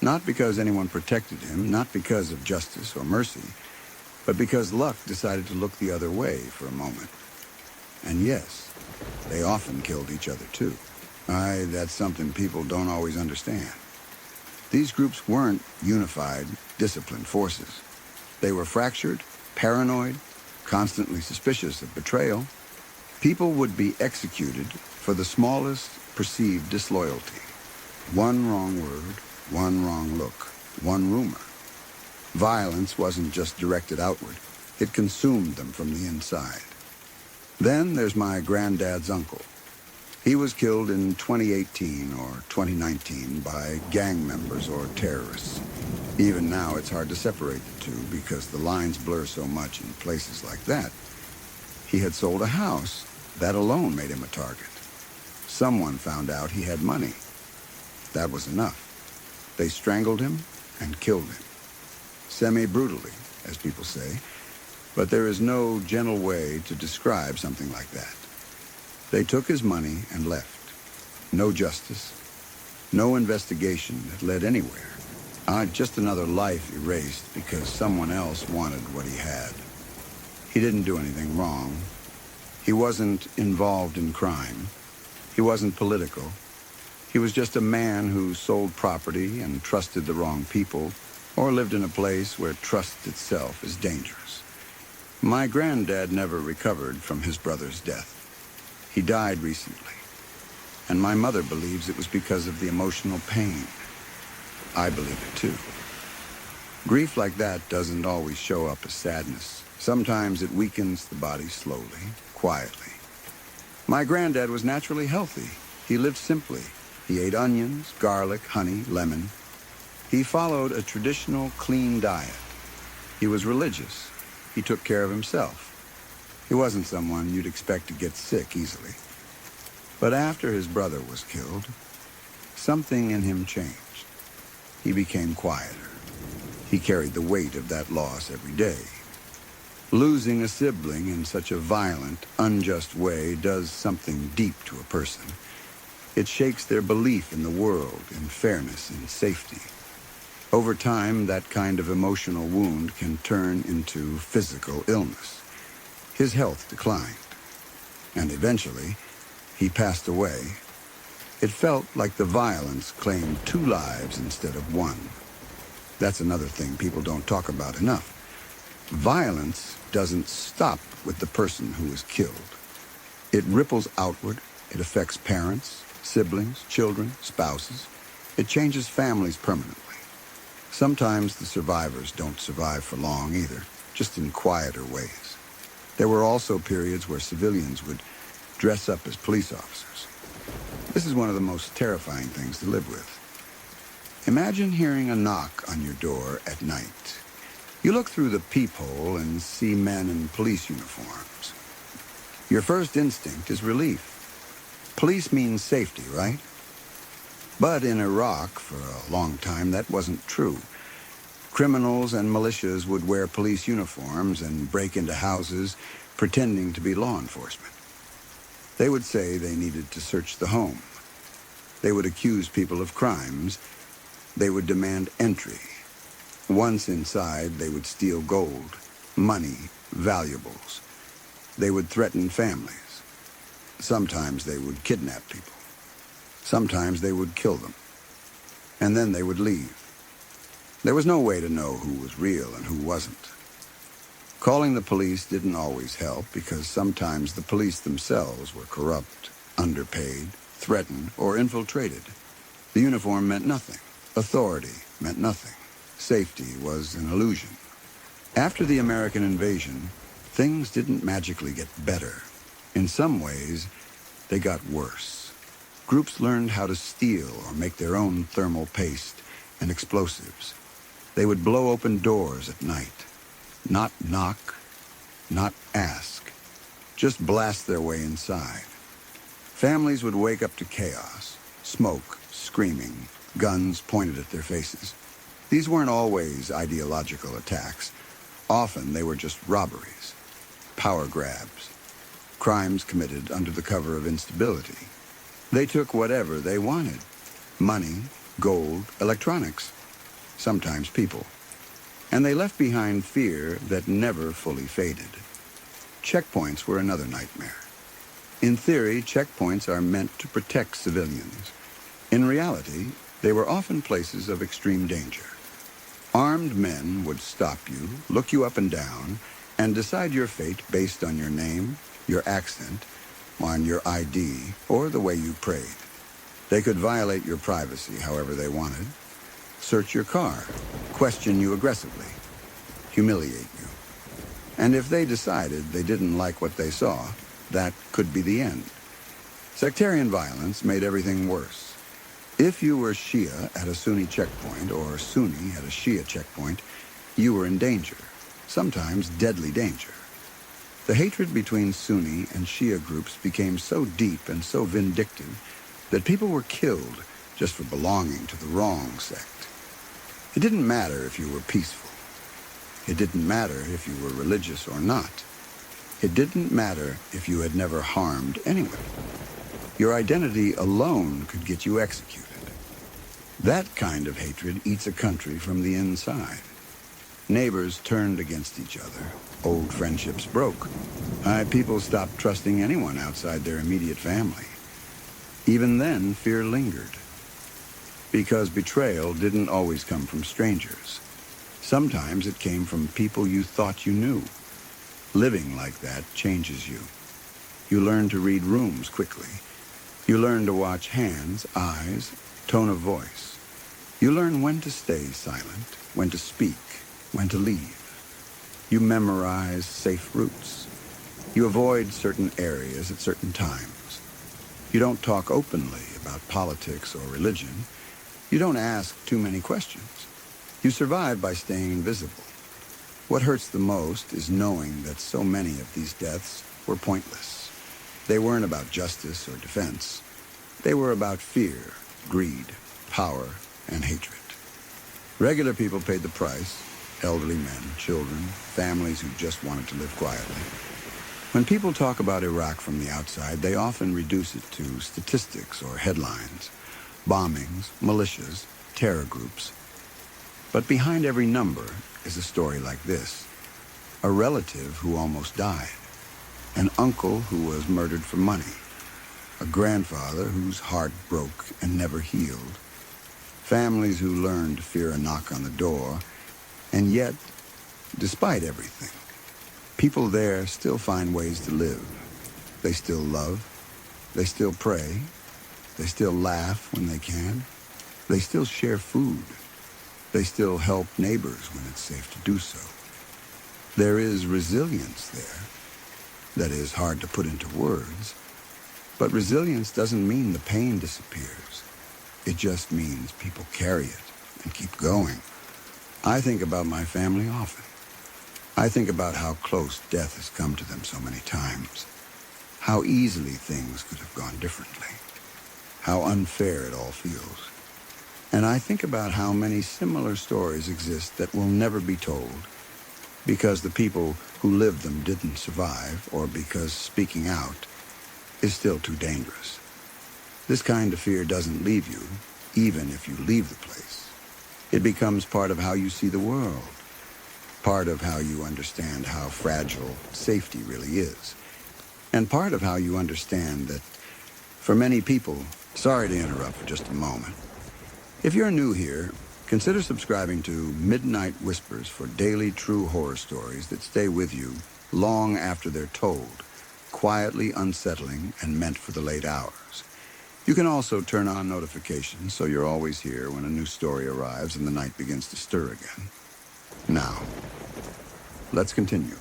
[SPEAKER 1] Not because anyone protected him, not because of justice or mercy, but because luck decided to look the other way for a moment. And yes, they often killed each other too. That's something people don't always understand. These groups weren't unified, disciplined forces. They were fractured, paranoid, constantly suspicious of betrayal. People would be executed for the smallest perceived disloyalty. One wrong word, one wrong look, one rumor. Violence wasn't just directed outward. It consumed them from the inside. Then there's my granddad's uncle. He was killed in 2018 or 2019 by gang members or terrorists. Even now, it's hard to separate the two because the lines blur so much in places like that. He had sold a house. That alone made him a target. Someone found out he had money. That was enough. They strangled him and killed him. Semi-brutally, as people say, but there is no gentle way to describe something like that. They took his money and left. No justice, no investigation that led anywhere. Just another life erased because someone else wanted what he had. He didn't do anything wrong. He wasn't involved in crime. He wasn't political. He was just a man who sold property and trusted the wrong people, or lived in a place where trust itself is dangerous. My granddad never recovered from his brother's death. He died recently, and my mother believes it was because of the emotional pain. I believe it too. Grief like that doesn't always show up as sadness. Sometimes it weakens the body slowly, quietly. My granddad was naturally healthy. He lived simply. He ate onions, garlic, honey, lemon. He followed a traditional, clean diet. He was religious. He took care of himself. He wasn't someone you'd expect to get sick easily. But after his brother was killed, something in him changed. He became quieter. He carried the weight of that loss every day. Losing a sibling in such a violent, unjust way does something deep to a person. It shakes their belief in the world, in fairness, in safety. Over time, that kind of emotional wound can turn into physical illness. His health declined, and eventually, he passed away. It felt like the violence claimed 2 lives instead of 1. That's another thing people don't talk about enough. Violence doesn't stop with the person who is killed. It ripples outward. It affects parents, siblings, children, spouses. It changes families permanently. Sometimes the survivors don't survive for long either, just in quieter ways. There were also periods where civilians would dress up as police officers. This is one of the most terrifying things to live with. Imagine hearing a knock on your door at night. You look through the peephole and see men in police uniforms. Your first instinct is relief. Police means safety, right? But in Iraq, for a long time, that wasn't true. Criminals and militias would wear police uniforms and break into houses pretending to be law enforcement. They would say they needed to search the home. They would accuse people of crimes. They would demand entry. Once inside, they would steal gold, money, valuables. They would threaten families. Sometimes they would kidnap people. Sometimes they would kill them. And then they would leave. There was no way to know who was real and who wasn't. Calling the police didn't always help because sometimes the police themselves were corrupt, underpaid, threatened, or infiltrated. The uniform meant nothing. Authority meant nothing. Safety was an illusion. After the American invasion, things didn't magically get better. In some ways, they got worse. Groups learned how to steal or make their own thermal paste and explosives. They would blow open doors at night. Not knock, not ask. Just blast their way inside. Families would wake up to chaos, smoke, screaming, guns pointed at their faces. These weren't always ideological attacks. Often they were just robberies, power grabs, crimes committed under the cover of instability. They took whatever they wanted: money, gold, electronics, sometimes people. And they left behind fear that never fully faded. Checkpoints were another nightmare. In theory, checkpoints are meant to protect civilians. In reality, they were often places of extreme danger. Armed men would stop you, look you up and down, and decide your fate based on your name, your accent, on your ID, or the way you prayed. They could violate your privacy however they wanted, search your car, question you aggressively, humiliate you. And if they decided they didn't like what they saw, that could be the end. Sectarian violence made everything worse. If you were Shia at a Sunni checkpoint or Sunni at a Shia checkpoint, you were in danger, sometimes deadly danger. The hatred between Sunni and Shia groups became so deep and so vindictive that people were killed just for belonging to the wrong sect. It didn't matter if you were peaceful. It didn't matter if you were religious or not. It didn't matter if you had never harmed anyone. Your identity alone could get you executed. That kind of hatred eats a country from the inside. Neighbors turned against each other. Old friendships broke. People stopped trusting anyone outside their immediate family. Even then, fear lingered. Because betrayal didn't always come from strangers. Sometimes it came from people you thought you knew. Living like that changes you. You learn to read rooms quickly. You learn to watch hands, eyes, tone of voice. You learn when to stay silent, when to speak, when to leave. You memorize safe routes. You avoid certain areas at certain times. You don't talk openly about politics or religion. You don't ask too many questions. You survive by staying invisible. What hurts the most is knowing that so many of these deaths were pointless. They weren't about justice or defense. They were about fear, greed, power, and hatred. Regular people paid the price: elderly men, children, families who just wanted to live quietly. When people talk about Iraq from the outside, they often reduce it to statistics or headlines: bombings, militias, terror groups. But behind every number is a story like this: a relative who almost died, an uncle who was murdered for money, a grandfather whose heart broke and never healed, families who learned to fear a knock on the door, and yet, despite everything, people there still find ways to live. They still love, they still pray, they still laugh when they can, they still share food, they still help neighbors when it's safe to do so. There is resilience there that is hard to put into words, but resilience doesn't mean the pain disappears. It just means people carry it and keep going. I think about my family often. I think about how close death has come to them so many times, how easily things could have gone differently, how unfair it all feels. And I think about how many similar stories exist that will never be told because the people who lived them didn't survive, or because speaking out is still too dangerous. This kind of fear doesn't leave you, even if you leave the place. It becomes part of how you see the world, part of how you understand how fragile safety really is, and part of how you understand that for many people— sorry to interrupt for just a moment. If you're new here, consider subscribing to Midnight Whispers for daily true horror stories that stay with you long after they're told, quietly unsettling and meant for the late hours. You can also turn on notifications so you're always here when a new story arrives and the night begins to stir again. Now, let's continue.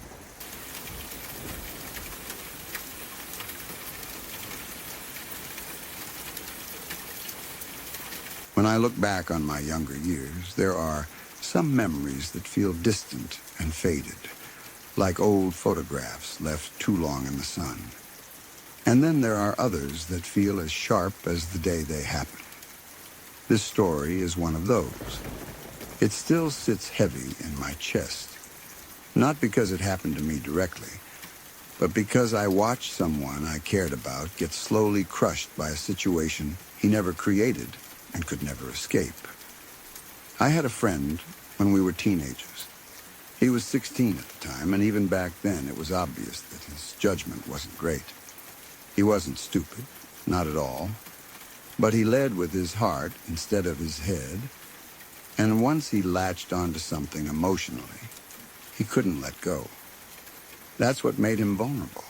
[SPEAKER 1] When I look back on my younger years, there are some memories that feel distant and faded, like old photographs left too long in the sun. And then there are others that feel as sharp as the day they happened. This story is one of those. It still sits heavy in my chest, not because it happened to me directly, but because I watched someone I cared about get slowly crushed by a situation he never created and could never escape. I had a friend when we were teenagers. He was 16 at the time, and even back then it was obvious that his judgment wasn't great. He wasn't stupid, not at all, but he led with his heart instead of his head, and once he latched onto something emotionally, he couldn't let go. That's what made him vulnerable.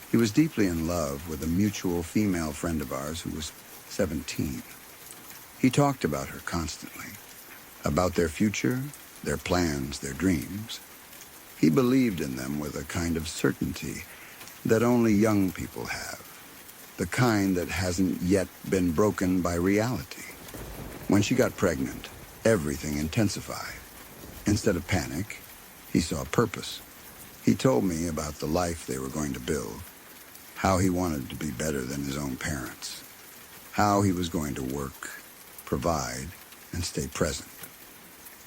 [SPEAKER 1] He was deeply in love with a mutual female friend of ours who was 17. He talked about her constantly, about their future, their plans, their dreams. He believed in them with a kind of certainty that only young people have, the kind that hasn't yet been broken by reality. When she got pregnant, everything intensified. Instead of panic, he saw purpose. He told me about the life they were going to build, how he wanted to be better than his own parents, how he was going to work, provide, and stay present.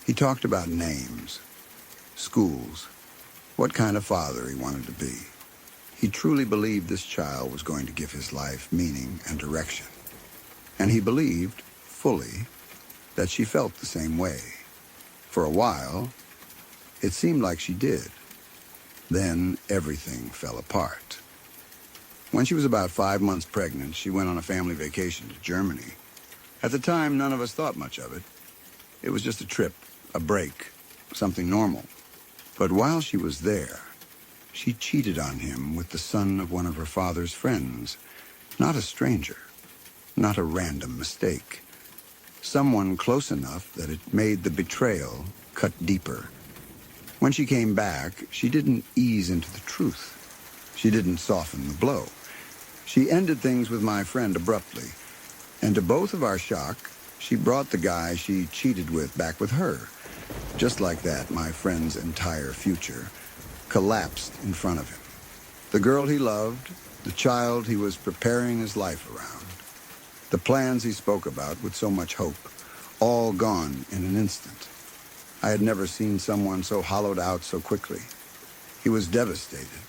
[SPEAKER 1] He talked about names, schools, what kind of father he wanted to be. He truly believed this child was going to give his life meaning and direction. And he believed, fully, that she felt the same way. For a while, it seemed like she did. Then everything fell apart. When she was about 5 months pregnant, she went on a family vacation to Germany. At the time, none of us thought much of it. It was just a trip, a break, something normal. But while she was there, she cheated on him with the son of one of her father's friends. Not a stranger, not a random mistake. someone close enough that it made the betrayal cut deeper. When she came back, she didn't ease into the truth. She didn't soften the blow. She ended things with my friend abruptly, and to both of our shock, she brought the guy she cheated with back with her. Just like that, my friend's entire future collapsed in front of him. The girl he loved, the child he was preparing his life around, the plans he spoke about with so much hope, all gone in an instant. I had never seen someone so hollowed out so quickly. He was devastated.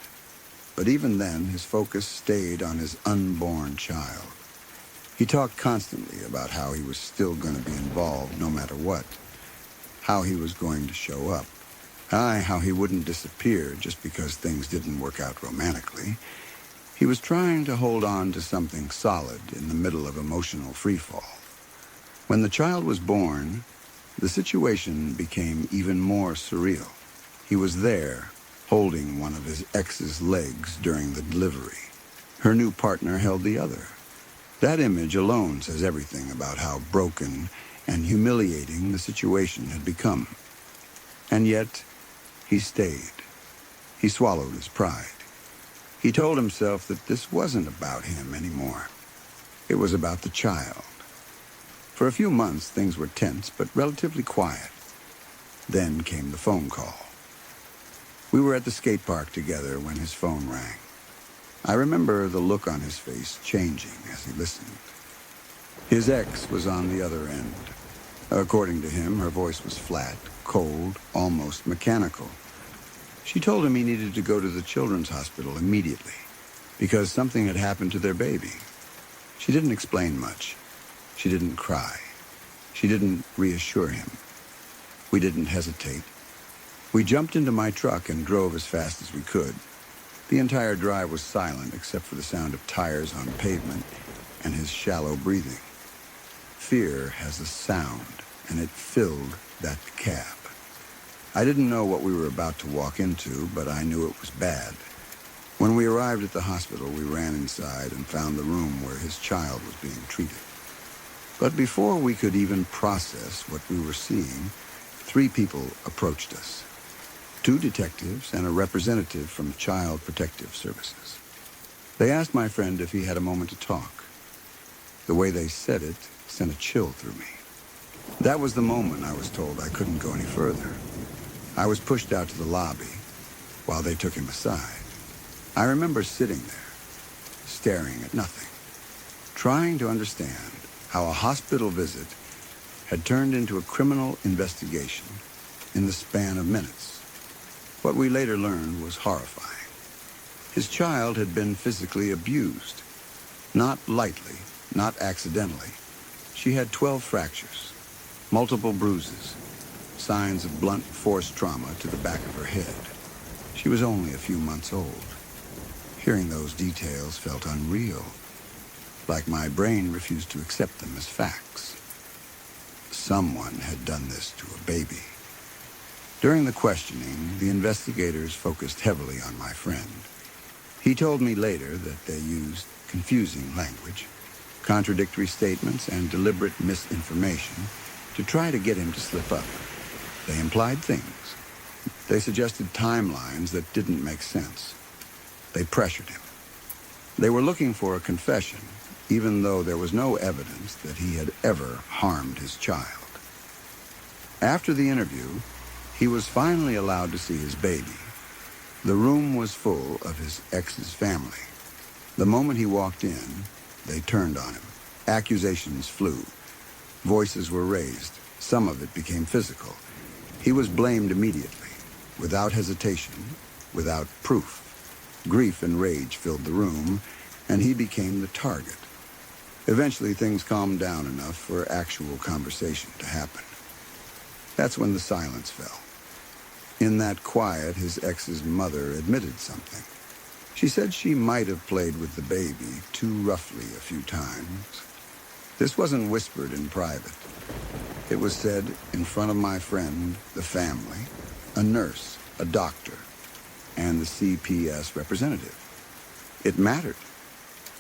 [SPEAKER 1] But even then, his focus stayed on his unborn child. He talked constantly about how he was still going to be involved no matter what, how he was going to show up, how he wouldn't disappear just because things didn't work out romantically. He was trying to hold on to something solid in the middle of emotional freefall. When the child was born, the situation became even more surreal. He was there, holding one of his ex's legs during the delivery. Her new partner held the other. That image alone says everything about how broken and humiliating the situation had become. And yet, he stayed. He swallowed his pride. He told himself that this wasn't about him anymore. It was about the child. For a few months, things were tense but relatively quiet. Then came the phone call. We were at the skate park together when his phone rang. I remember the look on his face changing as he listened. His ex was on the other end. According to him, her voice was flat, cold, almost mechanical. She told him he needed to go to the children's hospital immediately because something had happened to their baby. She didn't explain much. She didn't cry. She didn't reassure him. We didn't hesitate. We jumped into my truck and drove as fast as we could. The entire drive was silent except for the sound of tires on pavement and his shallow breathing. Fear has a sound, and it filled that cab. I didn't know what we were about to walk into, but I knew it was bad. When we arrived at the hospital, we ran inside and found the room where his child was being treated. But before we could even process what we were seeing, 3 people approached us. 2 detectives and a representative from Child Protective Services. They asked my friend if he had a moment to talk. The way they said it sent a chill through me. That was the moment I was told I couldn't go any further. I was pushed out to the lobby while they took him aside. I remember sitting there, staring at nothing, trying to understand how a hospital visit had turned into a criminal investigation in the span of minutes. What we later learned was horrifying. His child had been physically abused. Not lightly, not accidentally. She had 12 fractures, multiple bruises, signs of blunt force trauma to the back of her head. She was only a few months old. Hearing those details felt unreal, like my brain refused to accept them as facts. Someone had done this to a baby. During the questioning, the investigators focused heavily on my friend. He told me later that they used confusing language, contradictory statements, and deliberate misinformation to try to get him to slip up. They implied things. They suggested timelines that didn't make sense. They pressured him. They were looking for a confession, even though there was no evidence that he had ever harmed his child. After the interview, he was finally allowed to see his baby. The room was full of his ex's family. The moment he walked in, they turned on him. Accusations flew. Voices were raised. Some of it became physical. He was blamed immediately, without hesitation, without proof. Grief and rage filled the room, and he became the target. Eventually, things calmed down enough for actual conversation to happen. That's when the silence fell. In that quiet, his ex's mother admitted something. She said she might have played with the baby too roughly a few times. This wasn't whispered in private. It was said in front of my friend, the family, a nurse, a doctor, and the CPS representative. It mattered,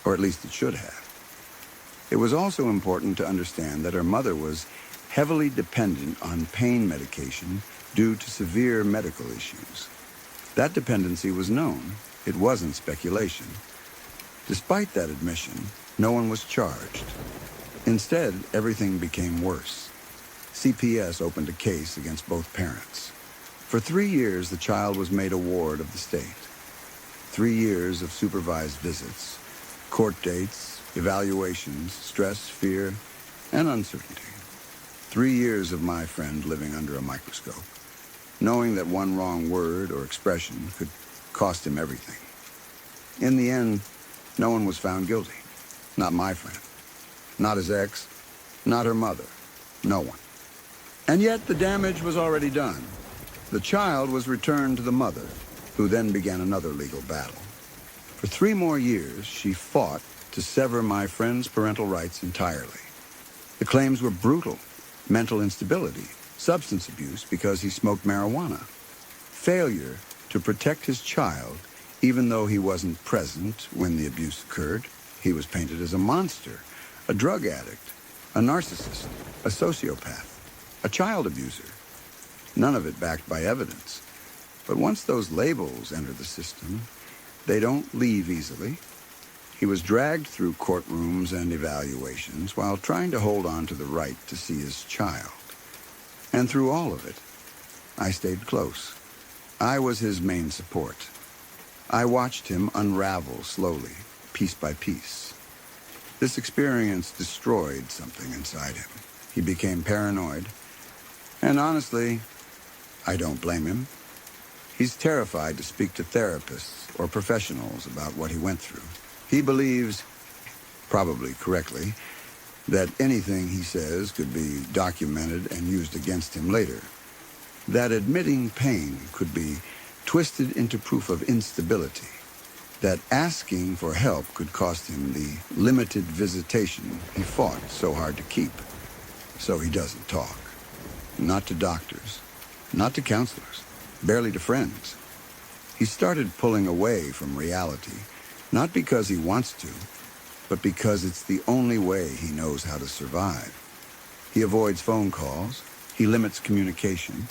[SPEAKER 1] or at least it should have. It was also important to understand that her mother was heavily dependent on pain medication due to severe medical issues. That dependency was known. It wasn't speculation. Despite that admission, no one was charged. Instead, everything became worse. CPS opened a case against both parents. For 3 years, the child was made a ward of the state. 3 years of supervised visits, court dates, evaluations, stress, fear, and uncertainty. 3 years of my friend living under a microscope, knowing that one wrong word or expression could cost him everything. In the end, no one was found guilty. Not my friend. Not his ex. Not her mother. No one. And yet the damage was already done. The child was returned to the mother, who then began another legal battle. For 3 more years, she fought to sever my friend's parental rights entirely. The claims were brutal: mental instability, substance abuse because he smoked marijuana, failure to protect his child even though he wasn't present when the abuse occurred. He was painted as a monster, a drug addict, a narcissist, a sociopath, a child abuser. None of it backed by evidence. But once those labels enter the system, they don't leave easily. He was dragged through courtrooms and evaluations while trying to hold on to the right to see his child. And through all of it, I stayed close. I was his main support. I watched him unravel slowly, piece by piece. This experience destroyed something inside him. He became paranoid. And honestly, I don't blame him. He's terrified to speak to therapists or professionals about what he went through. He believes, probably correctly, that anything he says could be documented and used against him later. That admitting pain could be twisted into proof of instability. That asking for help could cost him the limited visitation he fought so hard to keep. So he doesn't talk. Not to doctors, not to counselors, barely to friends. He started pulling away from reality, not because he wants to, but because it's the only way he knows how to survive. He avoids phone calls. He limits communication.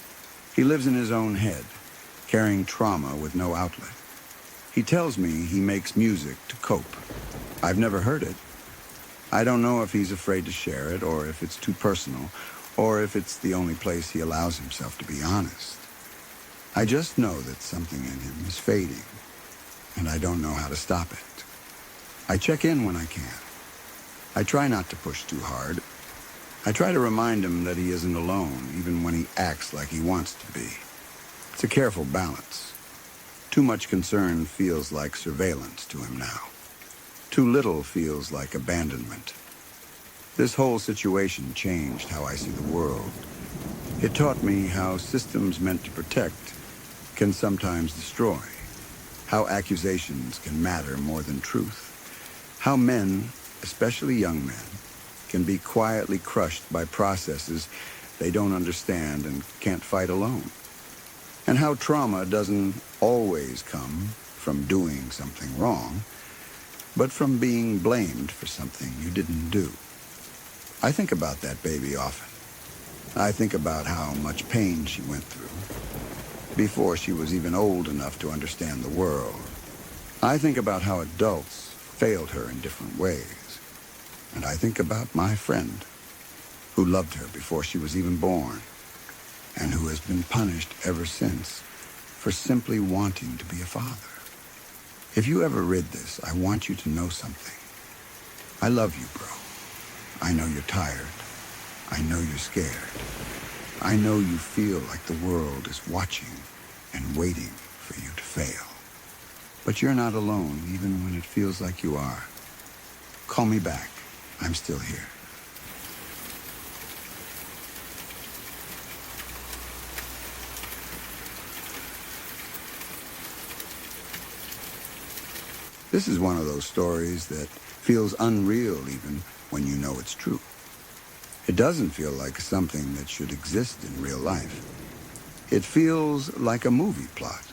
[SPEAKER 1] He lives in his own head, carrying trauma with no outlet. He tells me he makes music to cope. I've never heard it. I don't know if he's afraid to share it, or if it's too personal, or if it's the only place he allows himself to be honest. I just know that something in him is fading, and I don't know how to stop it. I check in when I can. I try not to push too hard. I try to remind him that he isn't alone, even when he acts like he wants to be. It's a careful balance. Too much concern feels like surveillance to him now. Too little feels like abandonment. This whole situation changed how I see the world. It taught me how systems meant to protect can sometimes destroy, how accusations can matter more than truth, how men, especially young men, can be quietly crushed by processes they don't understand and can't fight alone, and how trauma doesn't always come from doing something wrong, but from being blamed for something you didn't do. I think about that baby often. I think about how much pain she went through before she was even old enough to understand the world. I think about how adults failed her in different ways. And I think about my friend who loved her before she was even born and who has been punished ever since for simply wanting to be a father. If you ever read this, I want you to know something. I love you, bro. I know you're tired. I know you're scared. I know you feel like the world is watching and waiting for you to fail. But you're not alone, even when it feels like you are. Call me back. I'm still here. This is one of those stories that feels unreal even when you know it's true. It doesn't feel like something that should exist in real life. It feels like a movie plot.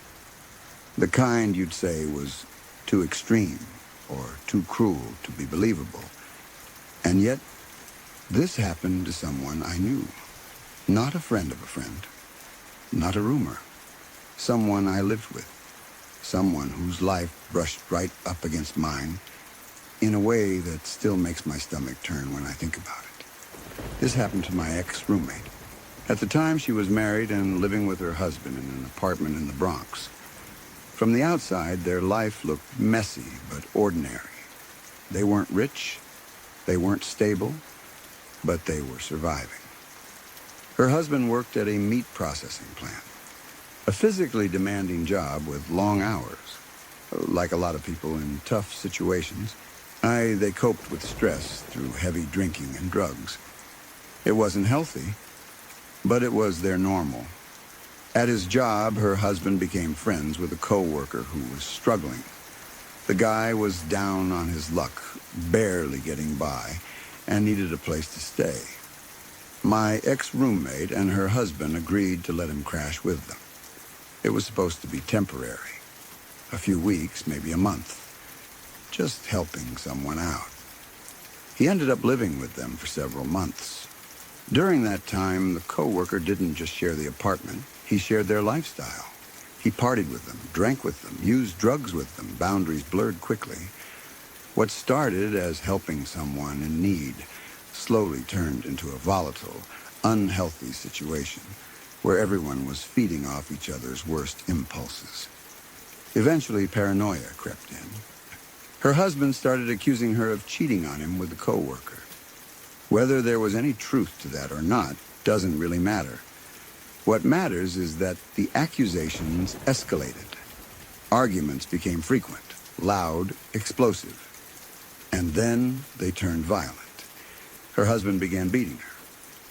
[SPEAKER 1] The kind you'd say was too extreme or too cruel to be believable. And yet, this happened to someone I knew. Not a friend of a friend. Not a rumor. Someone I lived with. Someone whose life brushed right up against mine in a way that still makes my stomach turn when I think about it. This happened to my ex-roommate. At the time, she was married and living with her husband in an apartment in the Bronx. From the outside, their life looked messy but ordinary. They weren't rich, they weren't stable, but they were surviving. Her husband worked at a meat processing plant, a physically demanding job with long hours. Like a lot of people in tough situations, they coped with stress through heavy drinking and drugs. It wasn't healthy, but it was their normal. At his job, her husband became friends with a co-worker who was struggling. The guy was down on his luck, barely getting by, and needed a place to stay. My ex-roommate and her husband agreed to let him crash with them. It was supposed to be temporary. A few weeks, maybe a month. Just helping someone out. He ended up living with them for several months. During that time, the co-worker didn't just share the apartment, he shared their lifestyle. He partied with them, drank with them, used drugs with them, boundaries blurred quickly. What started as helping someone in need slowly turned into a volatile, unhealthy situation where everyone was feeding off each other's worst impulses. Eventually, paranoia crept in. Her husband started accusing her of cheating on him with the co-worker. Whether there was any truth to that or not doesn't really matter. What matters is that the accusations escalated. Arguments became frequent, loud, explosive. And then they turned violent. Her husband began beating her.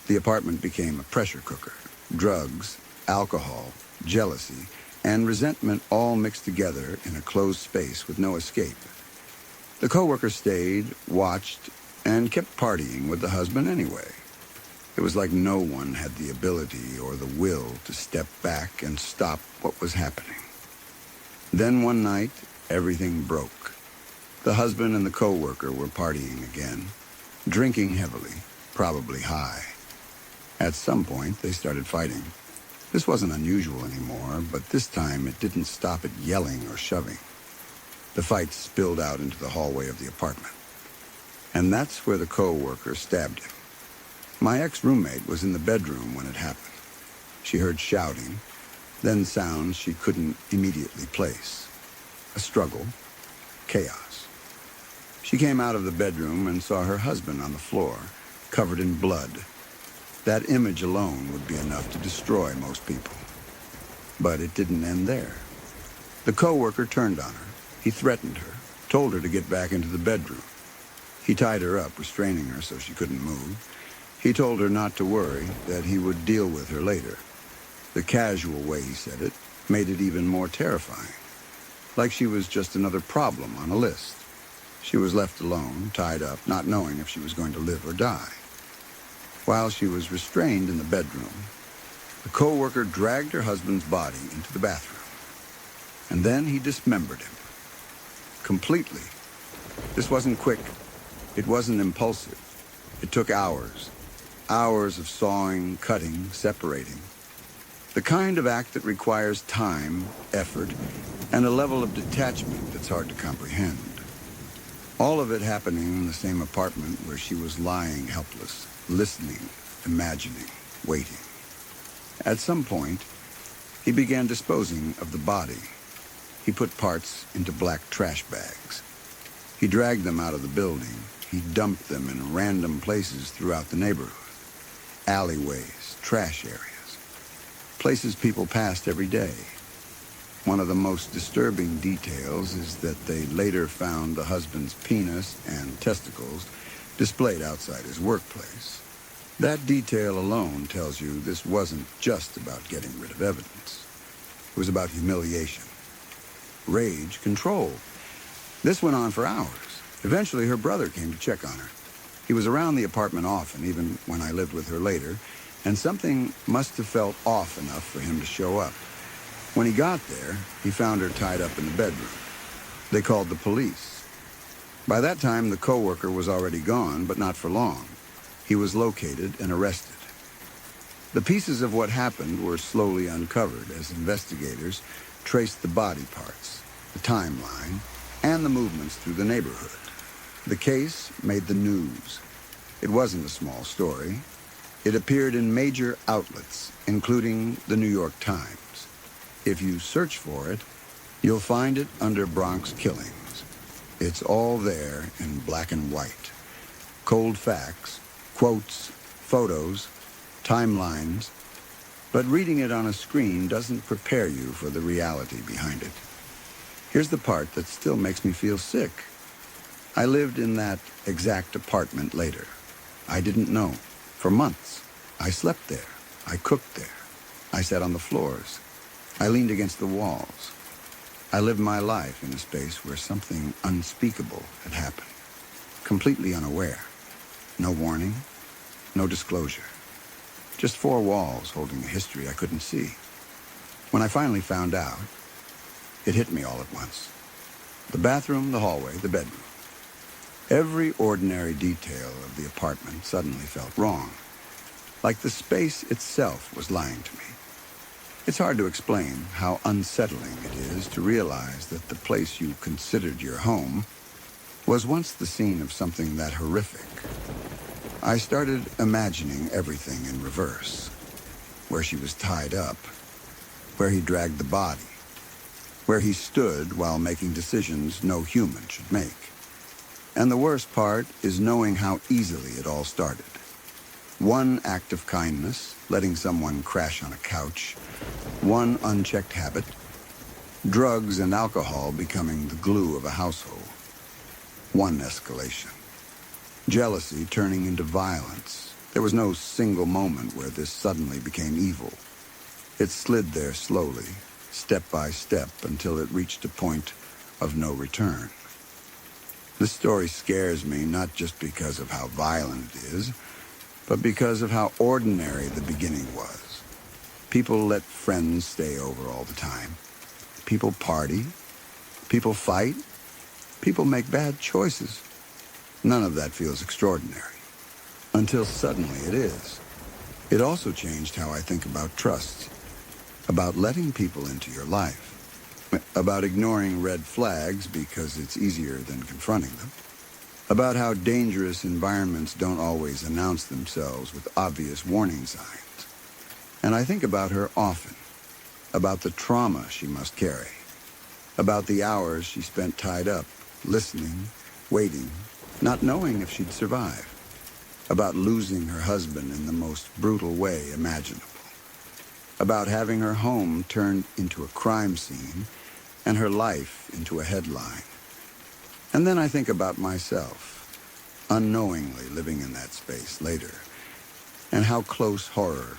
[SPEAKER 1] The apartment became a pressure cooker. Drugs, alcohol, jealousy, and resentment all mixed together in a closed space with no escape. The coworker stayed, watched, and kept partying with the husband anyway. It was like no one had the ability or the will to step back and stop what was happening. Then one night, everything broke. The husband and the coworker were partying again, drinking heavily, probably high. At some point, they started fighting. This wasn't unusual anymore, but this time it didn't stop at yelling or shoving. The fight spilled out into the hallway of the apartment. And that's where the co-worker stabbed him. My ex-roommate was in the bedroom when it happened. She heard shouting, then sounds she couldn't immediately place. A struggle, chaos. She came out of the bedroom and saw her husband on the floor, covered in blood. That image alone would be enough to destroy most people. But it didn't end there. The co-worker turned on her. He threatened her, told her to get back into the bedroom. He tied her up, restraining her so she couldn't move. He told her not to worry, that he would deal with her later. The casual way he said it made it even more terrifying. Like she was just another problem on a list. She was left alone, tied up, not knowing if she was going to live or die. While she was restrained in the bedroom, the co-worker dragged her husband's body into the bathroom. And then he dismembered him. Completely. This wasn't quick. It wasn't impulsive. It took hours. Hours of sawing, cutting, separating. The kind of act that requires time, effort, and a level of detachment that's hard to comprehend. All of it happening in the same apartment where she was lying helpless, listening, imagining, waiting. At some point, he began disposing of the body. He put parts into black trash bags. He dragged them out of the building. He dumped them in random places throughout the neighborhood. Alleyways, trash areas. Places people passed every day. One of the most disturbing details is that they later found the husband's penis and testicles displayed outside his workplace. That detail alone tells you this wasn't just about getting rid of evidence. It was about humiliation, rage, control. This went on for hours. Eventually, her brother came to check on her. He was around the apartment often, even when I lived with her later, and something must have felt off enough for him to show up. When he got there, he found her tied up in the bedroom. They called the police. By that time, the coworker was already gone, but not for long. He was located and arrested. The pieces of what happened were slowly uncovered as investigators traced the body parts, the timeline, and the movements through the neighborhood. The case made the news. It wasn't a small story. It appeared in major outlets, including the New York Times. If you search for it, you'll find it under Bronx Killings. It's all there in black and white. Cold facts, quotes, photos, timelines. But reading it on a screen doesn't prepare you for the reality behind it. Here's the part that still makes me feel sick. I lived in that exact apartment later. I didn't know. For months, I slept there. I cooked there. I sat on the floors. I leaned against the walls. I lived my life in a space where something unspeakable had happened. Completely unaware. No warning, no disclosure. Just four walls holding a history I couldn't see. When I finally found out, it hit me all at once. The bathroom, the hallway, the bedroom. Every ordinary detail of the apartment suddenly felt wrong, like the space itself was lying to me. It's hard to explain how unsettling it is to realize that the place you considered your home was once the scene of something that horrific. I started imagining everything in reverse, where she was tied up, where he dragged the body, where he stood while making decisions no human should make. And the worst part is knowing how easily it all started. One act of kindness, letting someone crash on a couch. One unchecked habit. Drugs and alcohol becoming the glue of a household. One escalation. Jealousy turning into violence. There was no single moment where this suddenly became evil. It slid there slowly, step by step, until it reached a point of no return. This story scares me not just because of how violent it is, but because of how ordinary the beginning was. People let friends stay over all the time. People party. People fight. People make bad choices. None of that feels extraordinary. Until suddenly it is. It also changed how I think about trust, about letting people into your life, about ignoring red flags because it's easier than confronting them, about how dangerous environments don't always announce themselves with obvious warning signs. And I think about her often, about the trauma she must carry, about the hours she spent tied up, listening, waiting, not knowing if she'd survive, about losing her husband in the most brutal way imaginable, about having her home turned into a crime scene and her life into a headline. And then I think about myself, unknowingly living in that space later, and how close horror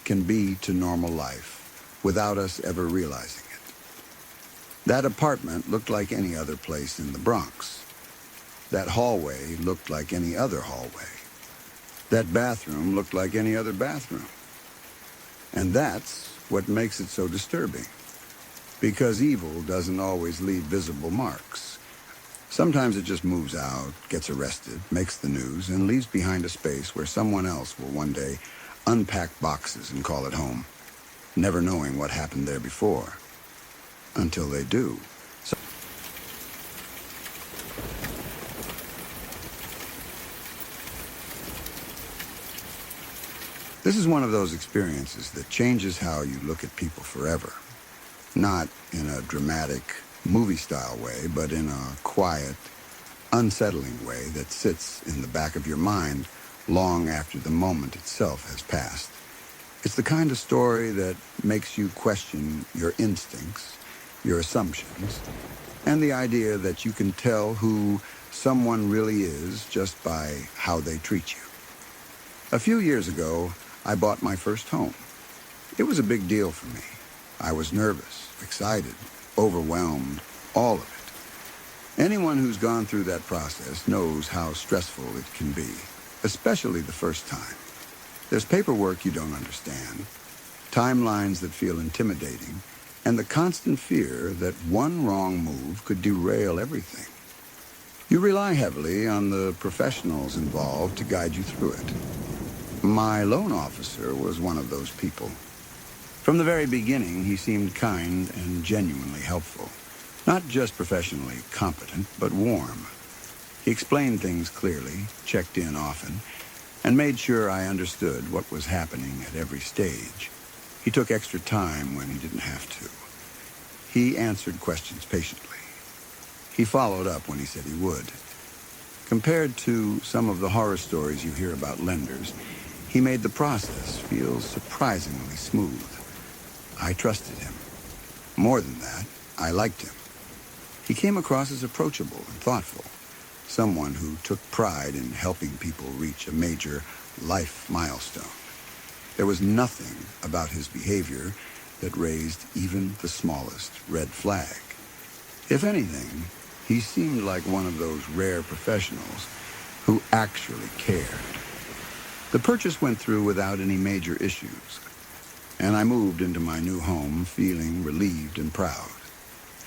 [SPEAKER 1] can be to normal life without us ever realizing it. That apartment looked like any other place in the Bronx. That hallway looked like any other hallway. That bathroom looked like any other bathroom. And that's what makes it so disturbing. Because evil doesn't always leave visible marks. Sometimes it just moves out, gets arrested, makes the news, and leaves behind a space where someone else will one day unpack boxes and call it home, never knowing what happened there before. Until they do. So this is one of those experiences that changes how you look at people forever. Not in a dramatic, movie-style way, but in a quiet, unsettling way that sits in the back of your mind long after the moment itself has passed. It's the kind of story that makes you question your instincts, your assumptions, and the idea that you can tell who someone really is just by how they treat you. A few years ago, I bought my first home. It was a big deal for me. I was nervous, excited, overwhelmed, all of it. Anyone who's gone through that process knows how stressful it can be, especially the first time. There's paperwork you don't understand, timelines that feel intimidating, and the constant fear that one wrong move could derail everything. You rely heavily on the professionals involved to guide you through it. My loan officer was one of those people. From the very beginning, he seemed kind and genuinely helpful. Not just professionally competent, but warm. He explained things clearly, checked in often, and made sure I understood what was happening at every stage. He took extra time when he didn't have to. He answered questions patiently. He followed up when he said he would. Compared to some of the horror stories you hear about lenders, he made the process feel surprisingly smooth. I trusted him. More than that, I liked him. He came across as approachable and thoughtful, someone who took pride in helping people reach a major life milestone. There was nothing about his behavior that raised even the smallest red flag. If anything, he seemed like one of those rare professionals who actually cared. The purchase went through without any major issues, and I moved into my new home feeling relieved and proud.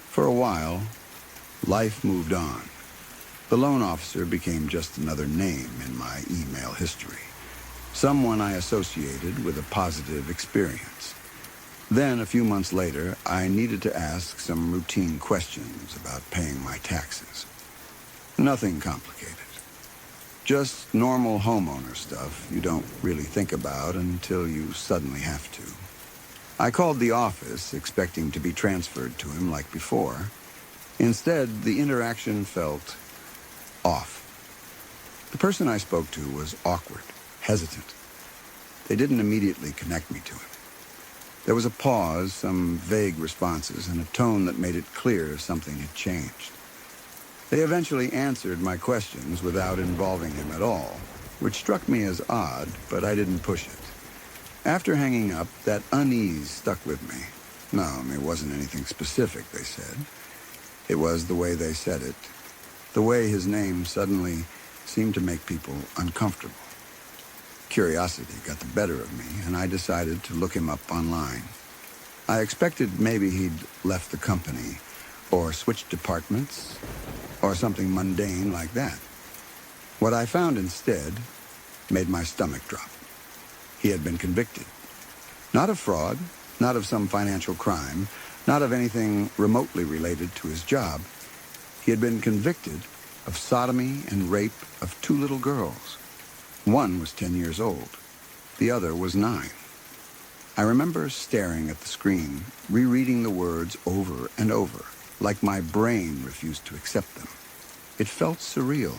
[SPEAKER 1] For a while, life moved on. The loan officer became just another name in my email history, someone I associated with a positive experience. Then, a few months later, I needed to ask some routine questions about paying my taxes. Nothing complicated. Just normal homeowner stuff you don't really think about until you suddenly have to. I called the office, expecting to be transferred to him like before. Instead, the interaction felt off. The person I spoke to was awkward, hesitant. They didn't immediately connect me to him. There was a pause, some vague responses, and a tone that made it clear something had changed. They eventually answered my questions without involving him at all, which struck me as odd, but I didn't push it. After hanging up, that unease stuck with me. No, it wasn't anything specific, they said. It was the way they said it. The way his name suddenly seemed to make people uncomfortable. Curiosity got the better of me, and I decided to look him up online. I expected maybe he'd left the company, or switched departments, or something mundane like that. What I found instead made my stomach drop. He had been convicted. Not of fraud, not of some financial crime, not of anything remotely related to his job. He had been convicted of sodomy and rape of 2 little girls. One was 10 years old. The other was 9. I remember staring at the screen, rereading the words over and over, like my brain refused to accept them. It felt surreal,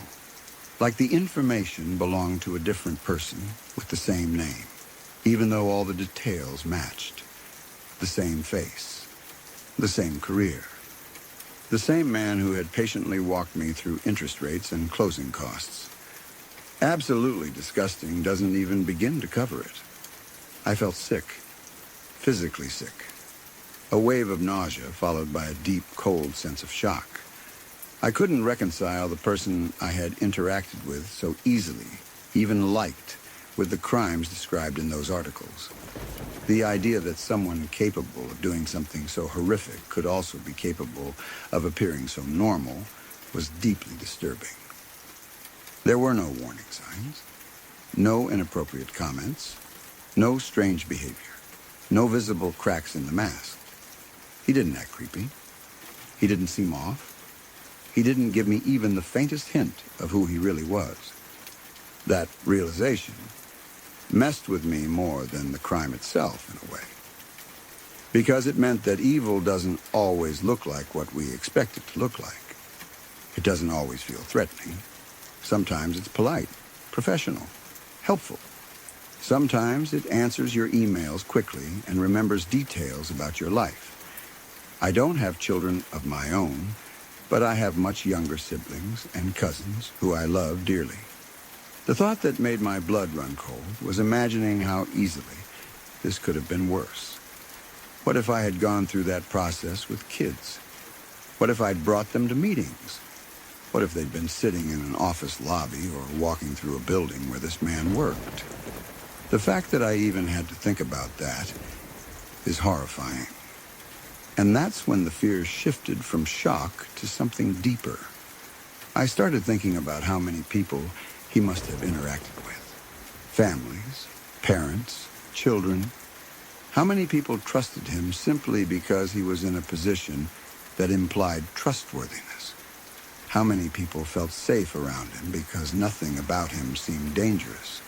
[SPEAKER 1] like the information belonged to a different person with the same name, even though all the details matched. The same face, the same career, the same man who had patiently walked me through interest rates and closing costs. Absolutely disgusting doesn't even begin to cover it. I felt sick, physically sick. A wave of nausea followed by a deep, cold sense of shock. I couldn't reconcile the person I had interacted with so easily, even liked, with the crimes described in those articles. The idea that someone capable of doing something so horrific could also be capable of appearing so normal was deeply disturbing. There were no warning signs, no inappropriate comments, no strange behavior, no visible cracks in the mask. He didn't act creepy. He didn't seem off. He didn't give me even the faintest hint of who he really was. That realization messed with me more than the crime itself, in a way. Because it meant that evil doesn't always look like what we expect it to look like. It doesn't always feel threatening. Sometimes it's polite, professional, helpful. Sometimes it answers your emails quickly and remembers details about your life. I don't have children of my own, but I have much younger siblings and cousins who I love dearly. The thought that made my blood run cold was imagining how easily this could have been worse. What if I had gone through that process with kids? What if I'd brought them to meetings? What if they'd been sitting in an office lobby or walking through a building where this man worked? The fact that I even had to think about that is horrifying. And that's when the fear shifted from shock to something deeper. I started thinking about how many people he must have interacted with. Families, parents, children. How many people trusted him simply because he was in a position that implied trustworthiness? How many people felt safe around him because nothing about him seemed dangerous?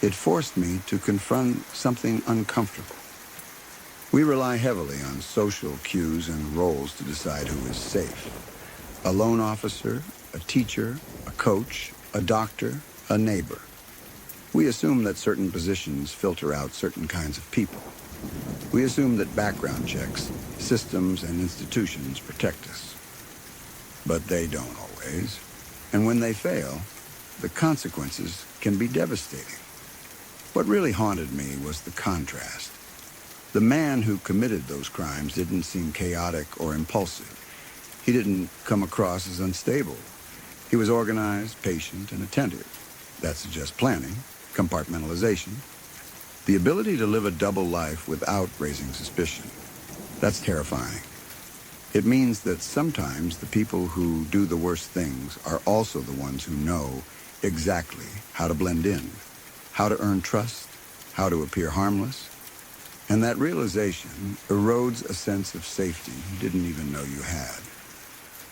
[SPEAKER 1] It forced me to confront something uncomfortable. We rely heavily on social cues and roles to decide who is safe. A loan officer, a teacher, a coach, a doctor, a neighbor. We assume that certain positions filter out certain kinds of people. We assume that background checks, systems, and institutions protect us. But they don't always. And when they fail, the consequences can be devastating. What really haunted me was the contrast. The man who committed those crimes didn't seem chaotic or impulsive. He didn't come across as unstable. He was organized, patient, and attentive. That suggests planning, compartmentalization, the ability to live a double life without raising suspicion. That's terrifying. It means that sometimes the people who do the worst things are also the ones who know exactly how to blend in, how to earn trust, how to appear harmless. And that realization erodes a sense of safety you didn't even know you had.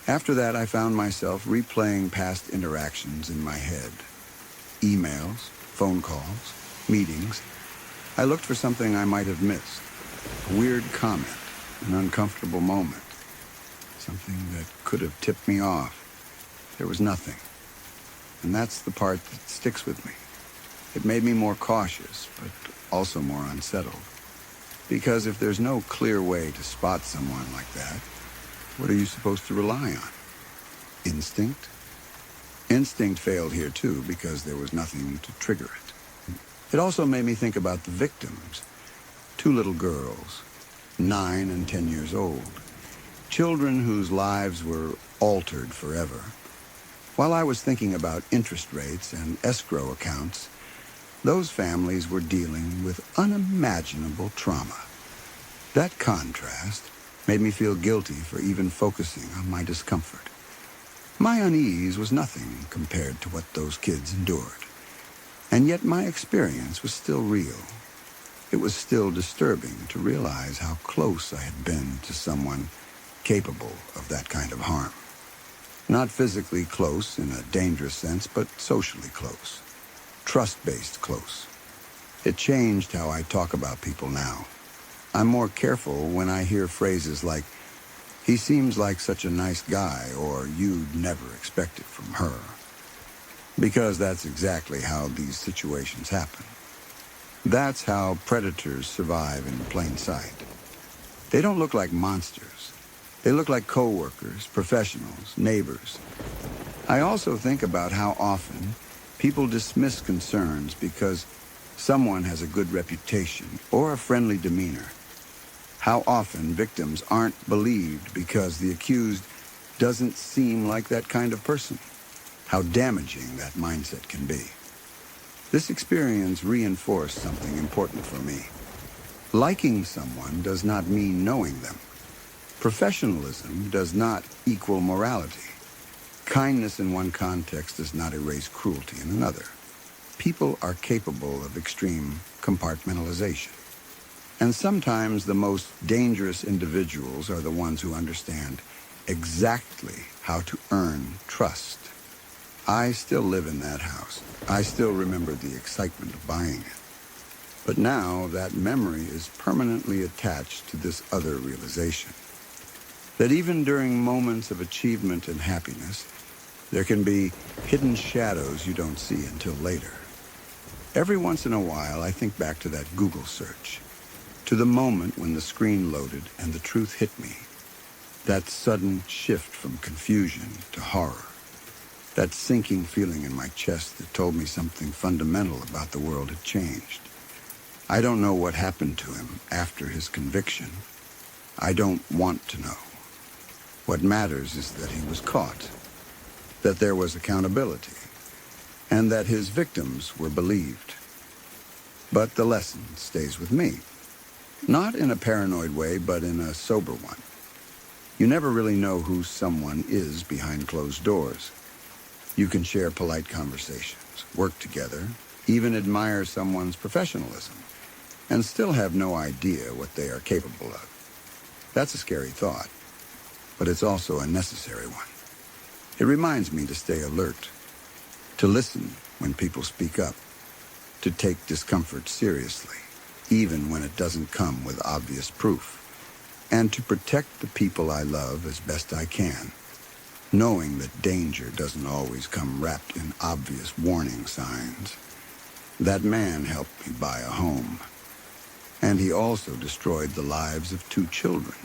[SPEAKER 1] After that, I found myself replaying past interactions in my head. Emails, phone calls, meetings. I looked for something I might have missed. A weird comment, an uncomfortable moment. Something that could have tipped me off. There was nothing. And that's the part that sticks with me. It made me more cautious, but also more unsettled. Because if there's no clear way to spot someone like that, what are you supposed to rely on? Instinct? Instinct failed here too because there was nothing to trigger it. It also made me think about the victims. 2 little girls, 9 and 10 years old. Children whose lives were altered forever. While I was thinking about interest rates and escrow accounts, those families were dealing with unimaginable trauma. That contrast made me feel guilty for even focusing on my discomfort. My unease was nothing compared to what those kids endured. And yet my experience was still real. It was still disturbing to realize how close I had been to someone capable of that kind of harm. Not physically close in a dangerous sense, but socially close. Trust-based close. It changed how I talk about people now. I'm more careful when I hear phrases like, "He seems like such a nice guy," or "You'd never expect it from her." Because that's exactly how these situations happen. That's how predators survive in plain sight. They don't look like monsters. They look like coworkers, professionals, neighbors. I also think about how often people dismiss concerns because someone has a good reputation or a friendly demeanor. How often victims aren't believed because the accused doesn't seem like that kind of person. How damaging that mindset can be. This experience reinforced something important for me. Liking someone does not mean knowing them. Professionalism does not equal morality. Kindness in one context does not erase cruelty in another. People are capable of extreme compartmentalization. And sometimes the most dangerous individuals are the ones who understand exactly how to earn trust. I still live in that house. I still remember the excitement of buying it. But now that memory is permanently attached to this other realization. That even during moments of achievement and happiness, there can be hidden shadows you don't see until later. Every once in a while, I think back to that Google search, to the moment when the screen loaded and the truth hit me. That sudden shift from confusion to horror. That sinking feeling in my chest that told me something fundamental about the world had changed. I don't know what happened to him after his conviction. I don't want to know. What matters is that he was caught, that there was accountability, and that his victims were believed. But the lesson stays with me. Not in a paranoid way, but in a sober one. You never really know who someone is behind closed doors. You can share polite conversations, work together, even admire someone's professionalism, and still have no idea what they are capable of. That's a scary thought, but it's also a necessary one. It reminds me to stay alert, to listen when people speak up, to take discomfort seriously, even when it doesn't come with obvious proof, and to protect the people I love as best I can, knowing that danger doesn't always come wrapped in obvious warning signs. That man helped me buy a home, and he also destroyed the lives of 2 children.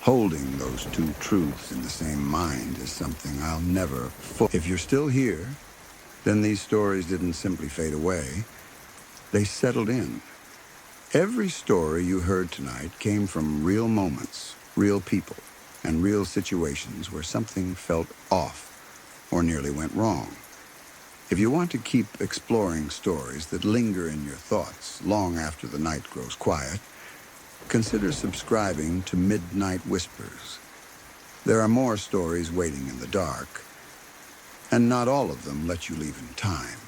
[SPEAKER 1] Holding those 2 truths in the same mind is something I'll never If you're still here, then these stories didn't simply fade away. They settled in. Every story you heard tonight came from real moments, real people, and real situations where something felt off or nearly went wrong. If you want to keep exploring stories that linger in your thoughts long after the night grows quiet, consider subscribing to Midnight Whispers. There are more stories waiting in the dark, and not all of them let you leave in time.